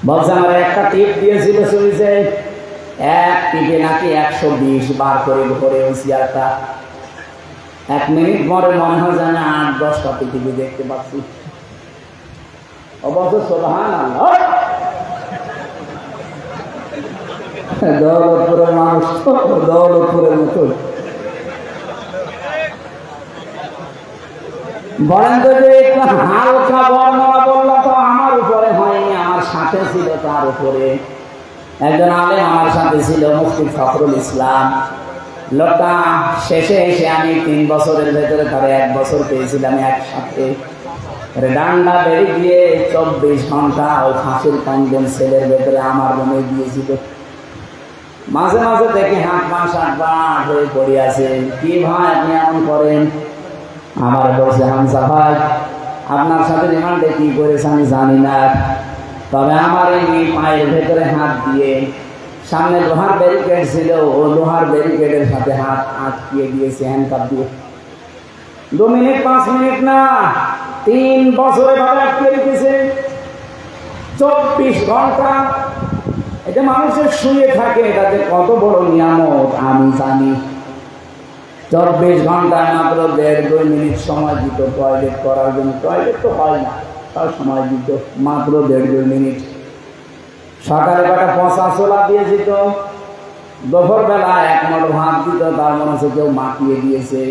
বলছে। আমার একটা টিপ দিয়েছিল, শুনেছে এক টিপে নাকি 120 বার করে ভরে ওই চেয়ারটা। 1 মিনিট পরে মনে হয় জানে 8-10টা পৃথিবী দেখতে পাচ্ছি। অবশ্য সুবহানাল্লাহ, দৌলতপুরের মানুষ তো দৌলতপুরের মতো। বলেন তো যে একটু হালকা বর্ণনা বললো তো আমার উপরে হয়নি, আমার সাথে ছিল তার উপরে একজন আলেম, আমার সাথে ছিল মুফতি ফখরুল ইসলাম। লোকটা শেষে এসে আমি 3 বছরের ভেতরে তার 1 বছর পেয়েছিলাম একসাথে। ডান্ডা বেড়ে দিয়ে 24 ঘন্টা ওই ফাঁসির কন্ডেম সেলের ভেতরে আমার রুমে দিয়েছিল। মাঝে মাঝে দেখে হাত পা হয়ে পড়ে আছে। কি ভাই আপনি এমন করেন? আমার বলছে, হামজা ভাই আপনার সাথে রিমান্ডে কি করেছে আমি জানি না, তবে আমার এই পায়ের ভেতরে হাত দিয়ে, সামনে লোহার ব্যারিকেড ছিল, ও লোহার ব্যারিকেডের সাথে হাত আটকিয়ে দিয়েছে হ্যান্ডকাপ দিয়ে। 2 মিনিট 5 মিনিট না, 3 বছরে ভাবে আটকে রেখেছে। 24 ঘন্টা। এটা মানুষের শুয়ে থাকে, এটাতে কত বড় নিয়ামত আমি জানি। 24 ঘন্টায় মাত্র 1.5-2 মিনিট সময় দিত টয়লেট করার জন্য। টয়লেট তো হয় না, তার সময় দিত মাত্র 1.5-2 মিনিট। সকালে কটা পচা ছোলা দিয়ে দিত, দুপুর বেলা 1 মুঠো ভাত দিত, তার মনে হচ্ছে কেউ মাখিয়ে দিয়েছে।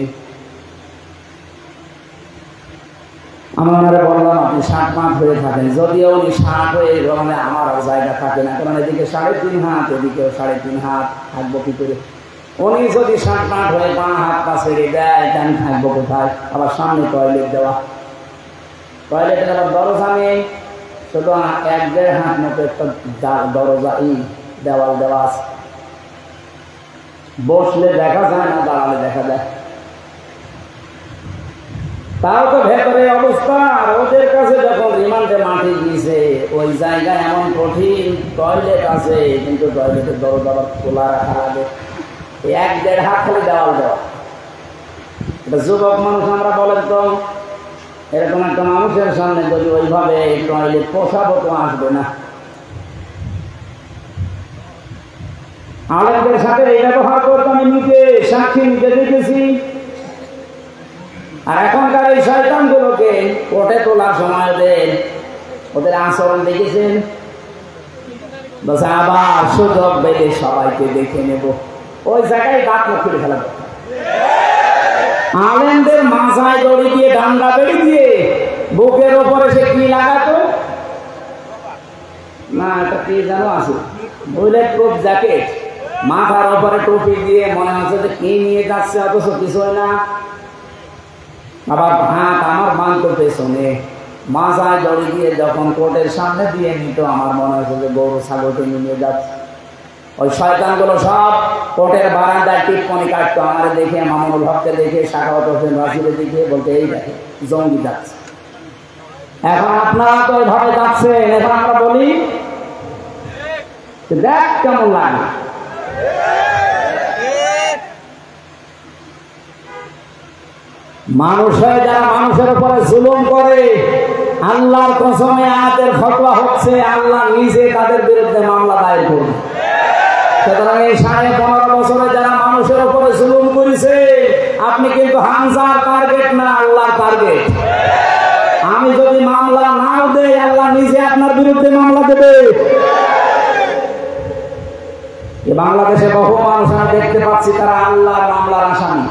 আমার বললাম আপনি 60 মাস হয়ে থাকেন, যদিও উনি 60 হয়ে মানে আমার আর জায়গা থাকে না, কারণ এদিকে 3.5 হাত, এদিকেও 3.5 হাত, থাকবো কি করে? উনি যদি 60 মাস হয়ে 5 হাত পা ছেড়ে দেয়, আমি থাকবো কোথায়? আবার সামনে টয়লেট দেওয়া, টয়লেটের আবার দরজা নেই, শুধু 1-1.5 হাত মতো একটা দরজা দেওয়াল দেওয়া আছে। বসলে দেখা যায় না, দাঁড়ালে দেখা যায়। তাও তো ভেতরে অবস্থা। আর ওদের কাছে যখন রিমান্ডে মাটি দিয়েছে, ওই জায়গায় এমন কঠিন টয়লেট আছে, কিন্তু টয়লেটের দরজা আবার খোলা রাখা লাগে। 1-1.5 হাত খালি দেওয়াল দেওয়া। এটা যুবক মানুষ আমরা, বলেন তো এরকম একটা মানুষের সামনে যদি ওইভাবে টয়লেট পোষাবো তো আসবে না। আলেমদের সাথে এই ব্যবহার করতে আমি নিজে সাক্ষী, নিজে দেখেছি। আর এখনকার এই শয়তানগুলোকে কোর্টে তোলার সময় ওদের আচরণ দেখেছেন, বলছে আবার সুযোগ পেলে সবাইকে দেখে নেব। ওই জায়গায় দাঁত মুখ খুলে ফেলা। আলেমদের মাথায় দড়ি দিয়ে, ডান্ডা বেড়ি দিয়ে, বুকের ওপরে সে কি লাগাতো না, এটা কি জানো আছে, বুলেট প্রুফ জ্যাকেট, মাথার ওপরে টুপি দিয়ে, মনে হচ্ছে যে কি নিয়ে যাচ্ছে, অথচ কিছুই না। আবার হাত আমার বাঁধতো পেছনে, মাথায় দড়ি দিয়ে যখন কোর্টের সামনে দিয়ে নিত, আমার মনে হচ্ছে যে গরু ছাগলকে নিয়ে যাচ্ছে। ওই শয়তানগুলো সব কোর্টের বারান্দায় টিপ্পনি কাটতো, আমার দেখে, মামুনুল হককে দেখে, সাখাওয়াত হোসেন রাশিদে দেখে, বলতে এই দেখে জঙ্গি যাচ্ছে। এখন আপনারা তো ওইভাবে যাচ্ছেন, এখন আমরা বলি দেখ কেমন লাগে। মানুষের যারা মানুষের উপরে জুলুম করে, আল্লাহর কসমে আয়াতের ফতোয়া হচ্ছে আল্লাহ নিজে তাদের বিরুদ্ধে মামলা দায়ের করবে। সুতরাং এই 15.5 বছরে যারা মানুষের উপরে জুলুম করেছে, আপনি কিন্তু হামজার টার্গেট না, আল্লাহর টার্গেট। আমি যদি মামলা নাও দেই, আল্লাহ নিজে আপনার বিরুদ্ধে মামলা দেবে। বাংলাদেশে বহু মানুষ আমি দেখতে পাচ্ছি, তারা আল্লাহর মামলার আসামি।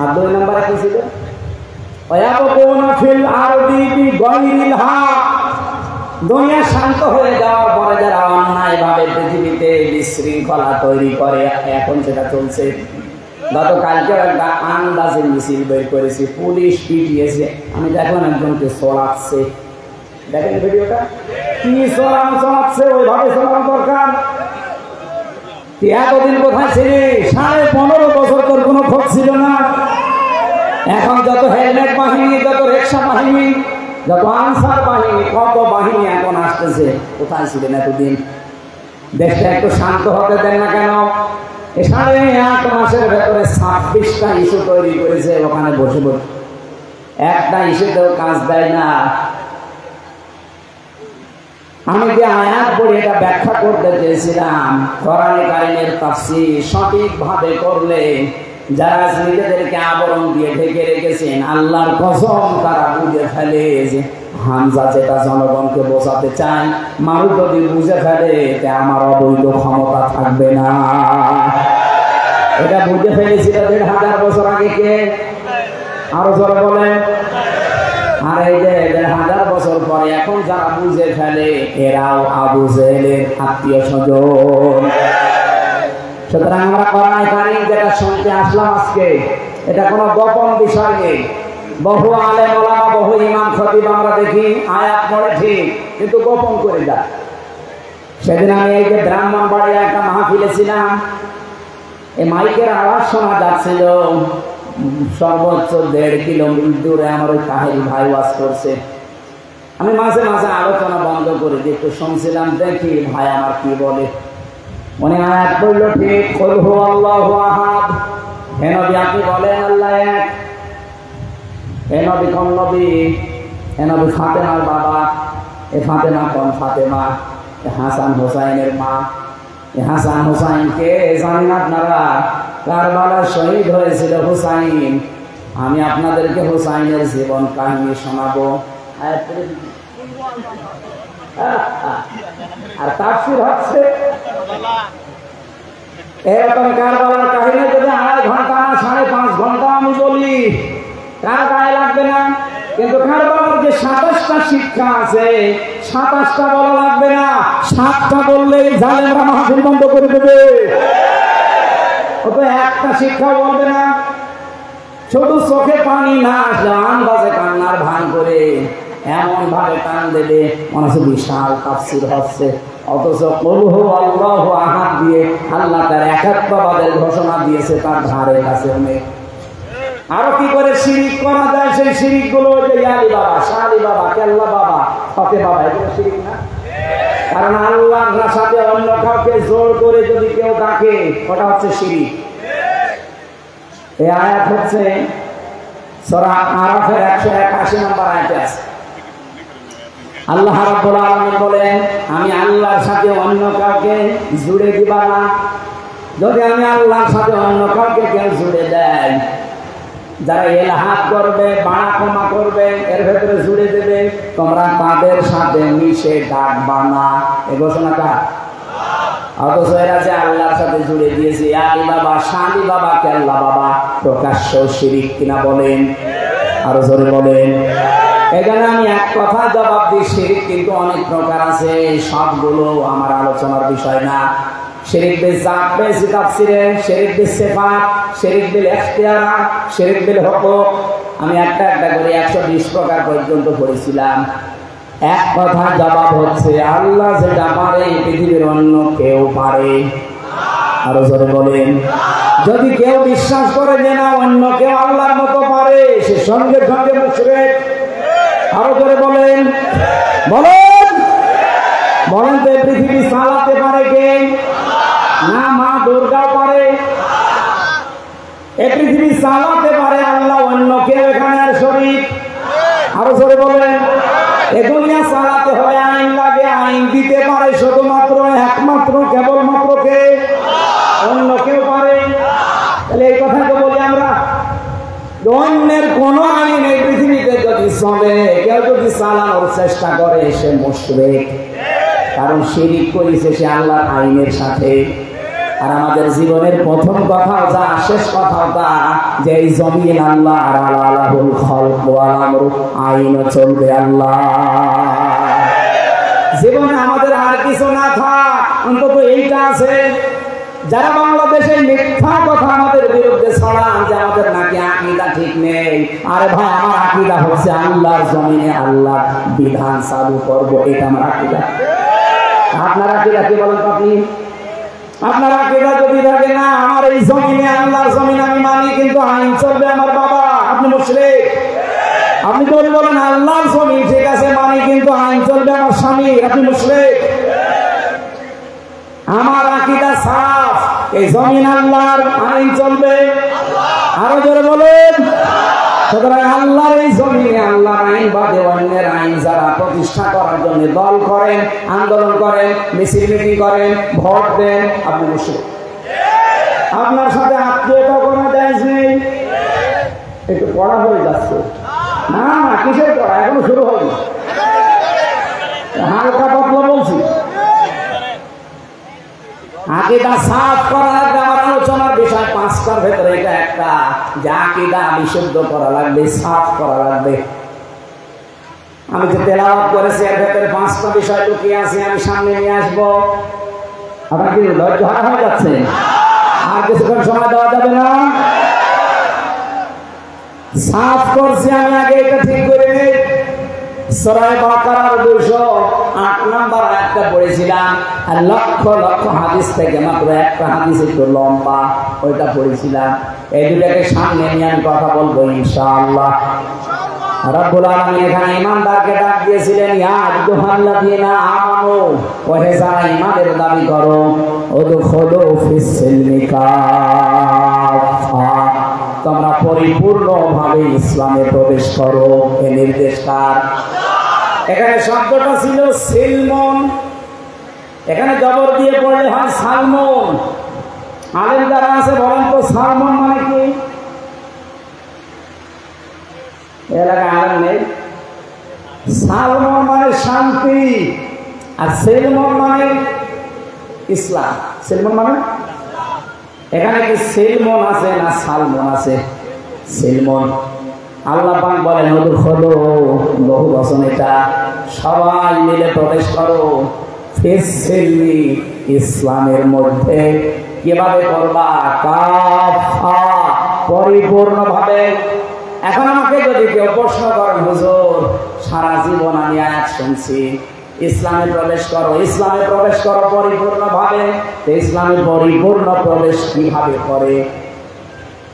আর 2 নম্বরে কি ছিল? দুনিয়া শান্ত হয়ে যাওয়ার পরে যারা অন্যায় ভাবে পৃথিবীতে বিশৃঙ্খলা তৈরি করে, এখন সেটা চলছে। গতকালকে একটা আন্দাজে মিছিল বের করেছি, পুলিশ পিটিয়েছে। আমি দেখলাম একজনকে চলাচ্ছে, দেখেন ভিডিওটা, কি চলাচ্ছে, ওইভাবে চলানো দরকার। এতদিন কোথায় ছিলি? 15.5 বছর তোর কোনো খোঁজ ছিল না। এখন যত হেলমেট বাহিনী, যত রিক্সা বাহিনী, যত আনসার বাহিনী, কত বাহিনী এখন আসতেছে, কোথায় ছিলেন এতদিন? দেশটা একটু শান্ত হতে দেন না কেন? 8.5 মাসের ভেতরে 26টা ইস্যু তৈরি করেছে ওখানে বসে বসে, একটা ইস্যুতেও কাজ দেয় না। আমি যে আয়াত পড়ে এটা ব্যাখ্যা করতে চেয়েছিলাম, কোরআনে কারীমের তাফসীর সঠিকভাবে করলে যারা নিজেদেরকে আবরণ দিয়ে ঢেকে রেখেছেন, আল্লাহর কসম তারা বুঝে ফেলে যে হামজা যেটা জনগণকে বোঝাতে চায়, মানুষ যদি বুঝে ফেলে তে আমার অবৈধ ক্ষমতা থাকবে না। এটা বুঝে ফেলেছিল 1500 বছর আগে কে? আরো জোরে বলেন। আর এই যে 1500 বছর পরে এখন যারা বুঝে ফেলে, এরাও আবু জেহেলের আত্মীয় স্বজন। সুতরাং আমরা কোরআনে কারীম যেটা শুনতে আসলাম আজকে, এটা কোনো গোপন বিষয় নেই। বহু আলেম ওলামা, বহু ইমাম খতিব আমরা দেখি আয়াত পড়ে ঠিক, কিন্তু গোপন করে দেয়। সেদিন আমি এই যে ব্রাহ্মণবাড়িয়া একটা মাহফিলে ছিলাম, এই মাইকের আওয়াজ শোনা যাচ্ছিল সর্বোচ্চ 1.5 কিলোমিটার দূরে। আমার ওই তাহেরি ভাই ওয়াজ করছে, আমি মাঝে মাঝে আলোচনা বন্ধ করে দিয়ে একটু শুনছিলাম, দেখি ভাই আমার কি বলে। উনি আয়াত বলল ঠিক, কুল হুয়াল্লাহু আহাদ। হে নবী আপনি বলেন আল্লাহ এক। হে নবী কোন নবী? হে নবী ফাতেমার বাবা। এ ফাতেমা কোন ফাতেমা? এ হাসান হোসাইনের মা। এ হাসান হোসাইনকে জানেন আপনারা? কারবালার শহীদ হয়েছিল হুসাইন। আমি আপনাদেরকে হুসাইনের জীবন কাহিনী শোনাবো। আর তাফসীর হচ্ছে এরকম কারবালার কাহিনী যদি 2.5 ঘন্টা না 5.5 ঘন্টা আমি বলি, কার গায়ে লাগবে না? কিন্তু কারবালার যে 27টা শিক্ষা আছে, 27টা বলা লাগবে না, 7টা বললেই জালেমরা মাহফিল বন্ধ করে দেবে। ও তো একটা শিক্ষা বলবে না, শুধু চোখে পানি না আসলে আন্দাজে কান্নার ভান করে এমন ভাবে কান দেবে মনে হচ্ছে বিশাল তাফসীর হচ্ছে। অথচ কুল হুয়াল্লাহু আহাদ দিয়ে আল্লাহ তার একাত্মবাদের ঘোষণা দিয়েছে, তার ধারে কাছে নেই। আরো কি করে শিরিক করা যায়, সেই শিরিক গুলো যে ইয়ালি বাবা, শালি বাবা, কেল্লা বাবা, ফতে বাবা, এগুলো শিরিক না? কারণ আল্লাহর সাথে অন্য কাউকে জোর করে যদি কেউ ডাকে, ওটা হচ্ছে শিরিক। এই আয়াত হচ্ছে সূরা আরাফের 181 নম্বর আয়াতে আছে। আল্লাহ রাব্বুল আলামিন বলেন, আমি আল্লাহর সাথে অন্য কাউকে জুড়ে দিবা না। যদি আমি আল্লাহর সাথে অন্য কাউকে কেউ জুড়ে দেয়, যারা ইলহাদ করবে, বাড়া কমা করবে, এর ভেতরে জুড়ে দেবে, তোমরা তাদের সাথে মিশে ডাকবা না। এই ঘোষণা কার? অথচ এরা যে আল্লাহর সাথে জুড়ে দিয়েছে, আলী বাবা, শালি বাবা, কেল্লা বাবা, প্রকাশ্য শিরিক কিনা বলেন? আরো জোরে বলেন। এখানে আমি এক কথা জবাব দিই, শিরিক কিন্তু অনেক প্রকার আছে, সবগুলো আমার আলোচনার বিষয় না। শিরিক বিল জাত পেয়েছি তাফসীরে, শিরিক বিল সিফাত, শিরিক বিল ইখতিয়ারাত, শিরিক বিল হুকুক। আমি একটা একটা করে 120 প্রকার পর্যন্ত পড়েছিলাম। এক কথা জবাব হচ্ছে, আল্লাহ যেটা পারে পৃথিবীর অন্য কেউ পারে। আরো জোরে বলেন। যদি কেউ বিশ্বাস করে যে না অন্য কেউ আল্লাহর মতো পারে, সে সঙ্গে সঙ্গে মুশরিক। আরো জোরে বলেন, বলেন বলেন। তো পৃথিবী চালাতে পারে কে? না মা দুর্গা পারে? এই পৃথিবী চালাতে পারে আল্লাহ, অন্য কেউ এখানে আর শরীক? আরো জোরে বলেন। এ দুনিয়া চালাতে হলে আইন লাগে, আইন দিতে পারে শুধুমাত্র একমাত্র কেবলমাত্র কে? অন্য কেউ পারে? তাহলে এই কথা তো বলি আমরা, অন্যের কোন আইন এই পৃথিবীতে যদি চলে, কেউ যদি চালানোর চেষ্টা করে, সে মুশরিক। কারণ শিরিক করেছে সে আল্লাহর আইনের সাথে। আর আমাদের জীবনের প্রথম কথা যা, শেষ কথা তা, যে এই জমিন আল্লাহ, আর আলাহুল খালক ওয়াল আমরু, আইন চলবে আল্লাহ। জীবনে আমাদের আর কিছু না থাক, অন্তত এইটা আছে। যারা বাংলাদেশের মিথ্যা কথা আমাদের বিরুদ্ধে আরে ভাই আমার আকীদা হচ্ছে আল্লাহর জমিনে আল্লাহর বিধান চালু করব, এটা আমার আকীদা। আপনার আকীদা কি বলেন তো আপনি? আপনার আকীদা যদি থাকে না আমার এই জমিনে আল্লাহর জমিন আমি মানি কিন্তু আইন চলবে আমার বাবা, আপনি মুশরিক। আপনি যদি বলেন আল্লাহর জমিন ঠিক আছে মানি কিন্তু আইন চলবে আমার স্বামী, আপনি মুশরিক। আমার আকীদা সাফ, এই জমিন আল্লাহর, আইন চলবে। আরো জোরে বলেন। সুতরাং আল্লাহর এই জমিনে আল্লাহর আইন বাদে অন্যের আইন যারা প্রতিষ্ঠা করার জন্য দল করেন, আন্দোলন করেন, মিছিল মিটিং করেন, ভোট দেন, আপনি মুশরিক। আপনার সাথে আত্মীয়তা কোনো দেশ নেই। একটু পড়া হয়ে যাচ্ছে না, না কিসের পড়া, এখনো শুরু হয়নি, হালকা পাতলা বলছি। আকীদা সাফ করা লাগবে। আমার আলোচনার বিষয় 5টার ভেতরে এটা একটা, যে আকীদা বিশুদ্ধ করা লাগবে, সাফ করা লাগবে। আমি যে তেলাওয়াত করেছি এর ভেতরে 5টা বিষয় লুকিয়ে আছে, আমি সামনে নিয়ে আসবো। আপনার কি ধৈর্য হারা হয়ে যাচ্ছে? আর কিছুক্ষণ সময় দেওয়া যাবে না? সাফ করছি আমি আগে, এটা ঠিক করে নেই। সূরা বাকারার 208 নম্বর আয়াতটা পড়েছিলাম, আর লক্ষ লক্ষ হাদিস থেকে মাত্র একটা হাদিস একটু লম্বা, ওইটা পড়েছিলাম। এই দুটাকে সামনে নিয়ে আমি কথা বলবো ইনশাআল্লাহ। রব্বুল আলামিন এখানে ঈমানদারকে ডাক দিয়েছিলেন, ইয়া আইয়ুহাল্লাযীনা আমানু, ওহে যারা ঈমানের দাবি করো, উদখুলু ফিস সিলমি কাফা, তোমরা পরিপূর্ণভাবে ইসলামে প্রবেশ করো। এই নির্দেশ কার? এখানে শব্দটা ছিল সিলমন, এখানে জবর দিয়ে পড়লে হয় সালমন। আলেম যারা আছে বলেন তো সালমন মানে কি? এলাকায় আলেম নেই। সালমন মানে শান্তি, আর সেলমন মানে ইসলাম। সেলমন মানে, এখানে কি সেলমন আছে না সালমন আছে? সেলমন। আল্লাহ পাক বলেন উদখুলু, বহু বচন এটা, সবাই মিলে প্রবেশ করো ফিস সিলমি, ইসলামের মধ্যে। কিভাবে করবা? কাফা, পরিপূর্ণভাবে। এখন আমাকে যদি কেউ প্রশ্ন করেন, হুজুর সারা জীবন আমি আয়াত শুনছি ইসলামে প্রবেশ করো, ইসলামে প্রবেশ করো পরিপূর্ণভাবে, ইসলামে পরিপূর্ণ প্রবেশ কিভাবে করে?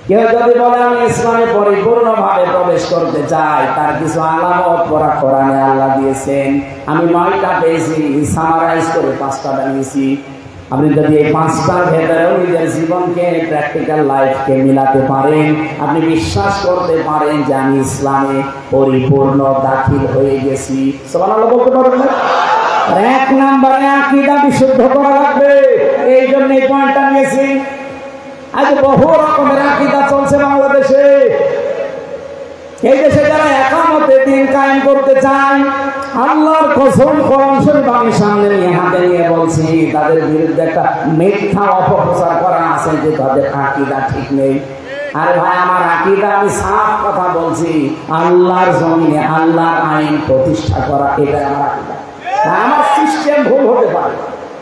কেউ যদি বলে আমি ইসলামে পরিপূর্ণভাবে প্রবেশ করতে চাই, তার কিছু আলামত পড়া কোরআনে আল্লাহ দিয়েছেন। আমি 9টা পেয়েছি, সামারাইজ করে 5টা বানিয়েছি। আপনি যদি এই 5টার ভেতরেও নিজের জীবনকে, প্র্যাকটিক্যাল লাইফকে মিলাতে পারেন, আপনি বিশ্বাস করতে পারেন যে আমি ইসলামে পরিপূর্ণ দাখিল হয়ে গেছি। সুবহানাল্লাহ বলতে পারবেন না? 1 নম্বরে আকীদা বিশুদ্ধ করা লাগবে। এই জন্য এই পয়েন্টটা নিয়েছি। আজ বহু রকমের আকীদা চলছে বাংলাদেশে। এই দেশে যারা একামতে দিন কায়েম করতে চায়, আল্লাহর কসম কোরআন শরীফ আমি সামনে নিয়ে হাতে নিয়ে বলছি, তাদের বিরুদ্ধে একটা মিথ্যা অপপ্রচার করা আছে যে তাদের আকীদা ঠিক নেই। আরে ভাই আমার আকীদা, আমি সাফ কথা বলছি, আল্লাহর জমিনে আল্লাহর আইন প্রতিষ্ঠা করা, এটা আমার আকীদা। আমার সিস্টেম ভুল হতে পারে,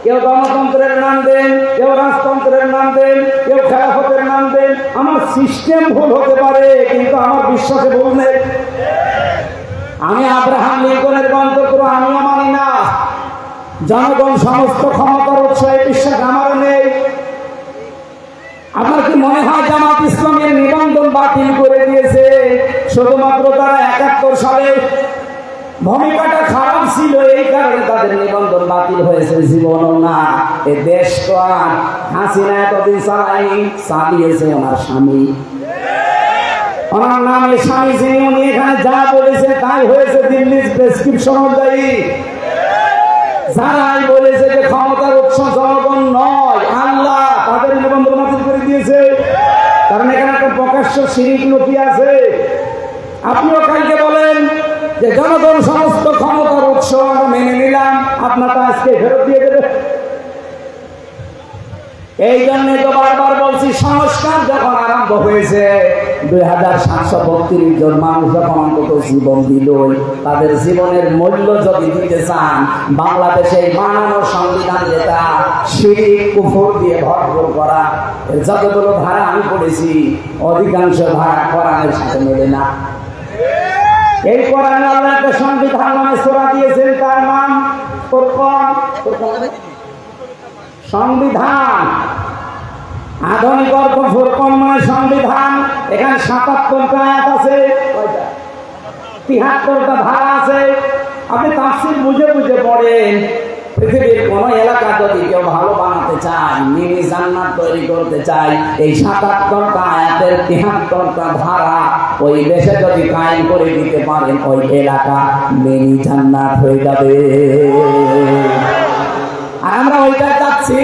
কেউ গণতন্ত্রের নাম দেন, কেউ রাজতন্ত্রের নাম দেন, কেউ খেলাফতের নাম দেন, আমার সিস্টেম ভুল হতে পারে কিন্তু আমার বিশ্বাসে ভুল নেই। আমি আব্রাহাম লিঙ্কনের গণতন্ত্র আমিও মানি না, জনগণ সমস্ত ক্ষমতার উৎস, এই বিশ্বাস আমার নেই। আপনার কি মনে হয় জামাত ইসলামের নিবন্ধন বাতিল করে দিয়েছে শুধুমাত্র তারা 71 সালে ভূমিকাটা খারাপ ছিল এই কারণে তাদের নিবন্ধন বাতিল হয়েছে? জীবনও না। এ দেশ তো আর হাসিনা এতদিন চালায়নি, চালিয়েছে ওনার স্বামী, ওনার নামে স্বামী, যিনি উনি এখানে যা বলেছে তাই হয়েছে দিল্লির প্রেসক্রিপশন অনুযায়ী। যারাই বলেছে যে ক্ষমতার উৎস জনগণ নয় আল্লাহ, তাদের নিবন্ধন বাতিল করে দিয়েছে। কারণ এখানে একটা প্রকাশ্য শিরিক লুকিয়ে আছে। আপনিও কালকে বলেন যে জনগণ সমস্ত ক্ষমতার উৎস, আমরা মেনে নিলাম, আপনারটা আজকে ফেরত দিয়ে দেবে। এই জন্য তো বারবার বলছি, সংস্কার যখন আরম্ভ হয়েছে 2732 জন মানুষ যখন অন্তত জীবন দিল, তাদের জীবনের মূল্য যদি দিতে চান, বাংলাদেশে বানানো সংবিধান যেটা শিরক কুফর দিয়ে ভরপুর করা, যতগুলো ধারা আমি পড়েছি অধিকাংশ ধারা কোরআনের সাথে মেলে না। এই কোরআনে আল্লাহ একটা সংবিধান নামে সূরা দিয়েছেন, তার নাম ফুরকান। সংবিধান, আধুনিক অর্থ ফুরকান মানে সংবিধান। এখানে ৭৭টা আয়াত আছে, ৭৩টা ধারা আছে। আপনি তাফসীর বুঝে বুঝে পড়েন। পৃথিবীর কোন এলাকা যদি কেউ ভালো বানাতে চায়, মিনি জান্নাত তৈরি করতে চায়, এই ৭৭টা আয়াতের ৭৩টা ধারা ওই দেশে যদি কায়েম করে দিতে পারেন, ওই এলাকা মিনি জান্নাত হয়ে যাবে। আর আমরা ওইটা চাচ্ছি।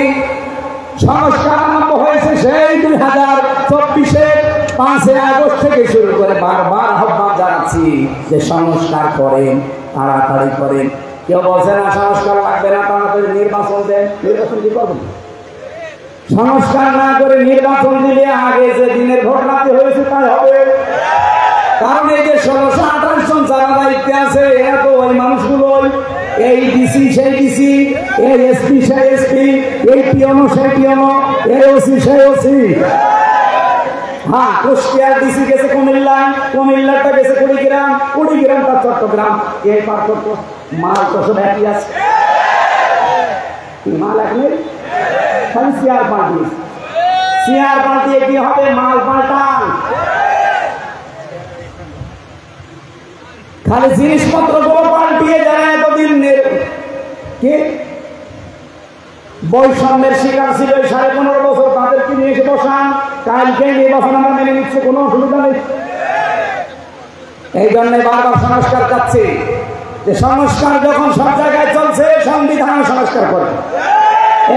সংস্কার আরম্ভ হয়েছে সেই 2024-এর 5 আগস্ট থেকে শুরু করে বারবার আহ্বান জানাচ্ছি যে সংস্কার করেন, তাড়াতাড়ি করেন। কেউ বলছে না সংস্কার লাগবে না, তাড়াতাড়ি নির্বাচন দেন। নির্বাচন কি করবেন? সংস্কার না করে নির্বাচন দিলে আগে যে দিনের ঘটনাটি হয়েছে তাই হবে। কারণ এই যে 1628 জন যারা দায়িত্বে আছে, এরা তো ওই মানুষগুলো, এই ডিসি সেই ডিসি, এই এসপি সেই এসপি, এই পিওনো সেই পিওনো, এই ওসি সেই ওসি। হ্যাঁ, কুষ্টিয়ার ডিসি গেছে কুমিল্লায়, কুমিল্লাটা গেছে কুড়িগ্রাম, কুড়িগ্রামটা চট্টগ্রাম। এই পার্থক্য, মাল তো সব একই আছে। মাল এক নেই, খালি চেয়ার পাল্টি। চেয়ার পাল্টিয়ে কি হবে? মাল পাল্টান। খালি জিনিসপত্র গুলো পাল্টিয়ে যারা এতদিন কি বৈষম্যের শিকার ছিল 15.5 বছর, তাদেরকে নিয়ে এসে বসান। কালকে নির্বাচন আমরা মেনে নিচ্ছে, কোনো অসুবিধা নেই। এই জন্য বারবার সংস্কার চাচ্ছি যে সংস্কার যখন সব জায়গায় চলছে, সংবিধান সংস্কার করে।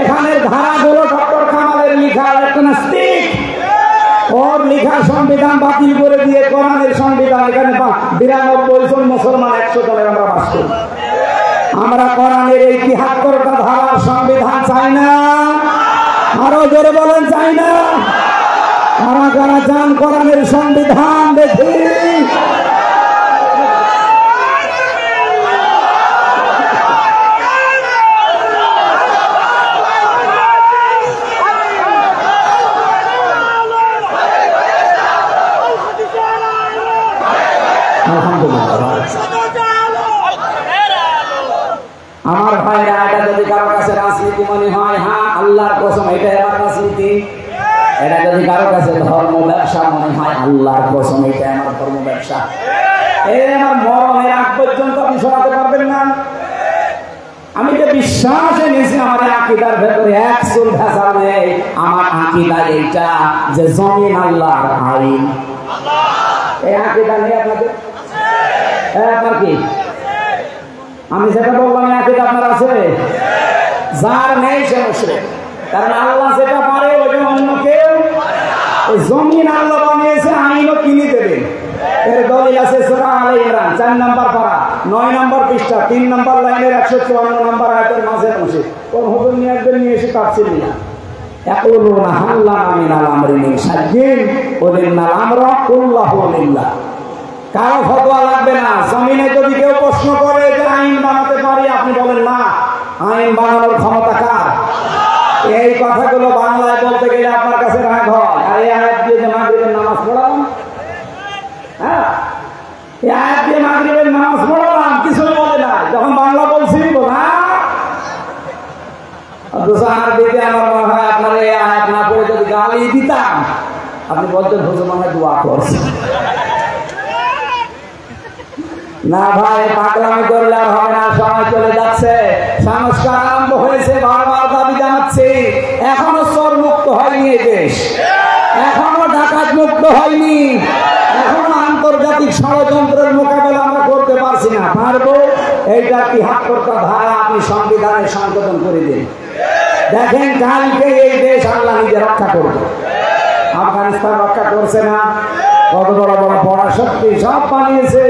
এখানের ধারাগুলো ডক্টর কামালের লিখা, একটা নাস্তিক ওর লিখা সংবিধান বাতিল করে দিয়ে কোরআনের সংবিধান। এখানে 92 জন মুসলমান, 100 জনের আমরা বাস করি। আমরা কোরআনের এই ৭৩টা ধারার সংবিধান চাই না। আরো জোরে বলেন চাই না। কারা কারা চান কোরআনের সংবিধান? দেখি। আমার ভাইরা, এটা যদি কারো কাছে রাজনীতি মনে হয়, হ্যাঁ আল্লাহর কসম এটাই আমার রাজনীতি। এটা যদি কারো কাছে ধর্ম ব্যবসা মনে হয়, আল্লাহর কসম এটাই আমার ধর্ম ব্যবসা। এই আমার মরণের আগ পর্যন্ত আপনি সরাতে পারবেন না। আমি যে বিশ্বাসে নিয়েছি, আমার আকীদার ভেতরে এক চুল ভেজাল নেই। আমার আকীদা এইটা যে জমিন আল্লাহর আইন। এই আকীদা নেই আপনাদের? আপনার কি? আমি যেটা বললাম আকীদা আপনার আছে? যার নেই সে মুশরিক। কারণ আল্লাহ যেটা পারে ওইটা অন্য কেউ। এই জমিন আল্লাহ বানিয়েছে, আইনও কিনে দেবেন। এর দলিল আছে সূরা আলে ইমরান 4 নম্বর পারা 9 নম্বর পৃষ্ঠা 3 নম্বর লাইনের 154 নম্বর আয়াতের মাঝে বসে কোন হুকুম নিয়ে একজন নিয়ে এসে তাফসীর নিয়ে ইয়াকুলুনা হাল্লানা মিনাল আমরি মিন শাইইন ওয়ালিনাল আমরা কুল্লাহু লিল্লাহ। কারো ফতোয়া লাগবে না। জমিনে যদি কেউ প্রশ্ন করে যে আইন বানাতে পারি, আপনি বলেন না, আইন বানানোর ক্ষমতা কার? এই কথাগুলো বাংলায় বলতে গেলে আপনার কাছে রাগ হয়। আর এই আয়াত দিয়ে যে মাগরিবের নামাজ পড়ালাম, হ্যাঁ এই আয়াত দিয়ে মাগরিবের নামাজ পড়ালাম, কিছুই বলে না। যখন বাংলা বলছি না, আর দিতে আমার মনে হয় আপনার এই আয়াত না পড়ে যদি গালি দিতাম, আপনি বলতেন হুজুর মনে হয় দোয়া করছেন। না ভাই, পাগলামি করলে আর হবে না, সময় চলে যাচ্ছে। সংস্কার আরম্ভ হয়েছে, বারবার দাবি জানাচ্ছি। এখনো চোর মুক্ত হয়নি এই দেশ, এখনো ডাকাত মুক্ত হয়নি, এখনো আন্তর্জাতিক ষড়যন্ত্রের মোকাবেলা আমরা করতে পারছি না। পারবো? এইটা ৭৩টা ধারা আপনি সংবিধানে সংশোধন করে দিন। দেখেন কালকে এই দেশ আল্লাহ নিজে রক্ষা করবে। আফগানিস্তান রক্ষা করছে না? কত বড় বড় পরাশক্তি সব বানিয়েছে।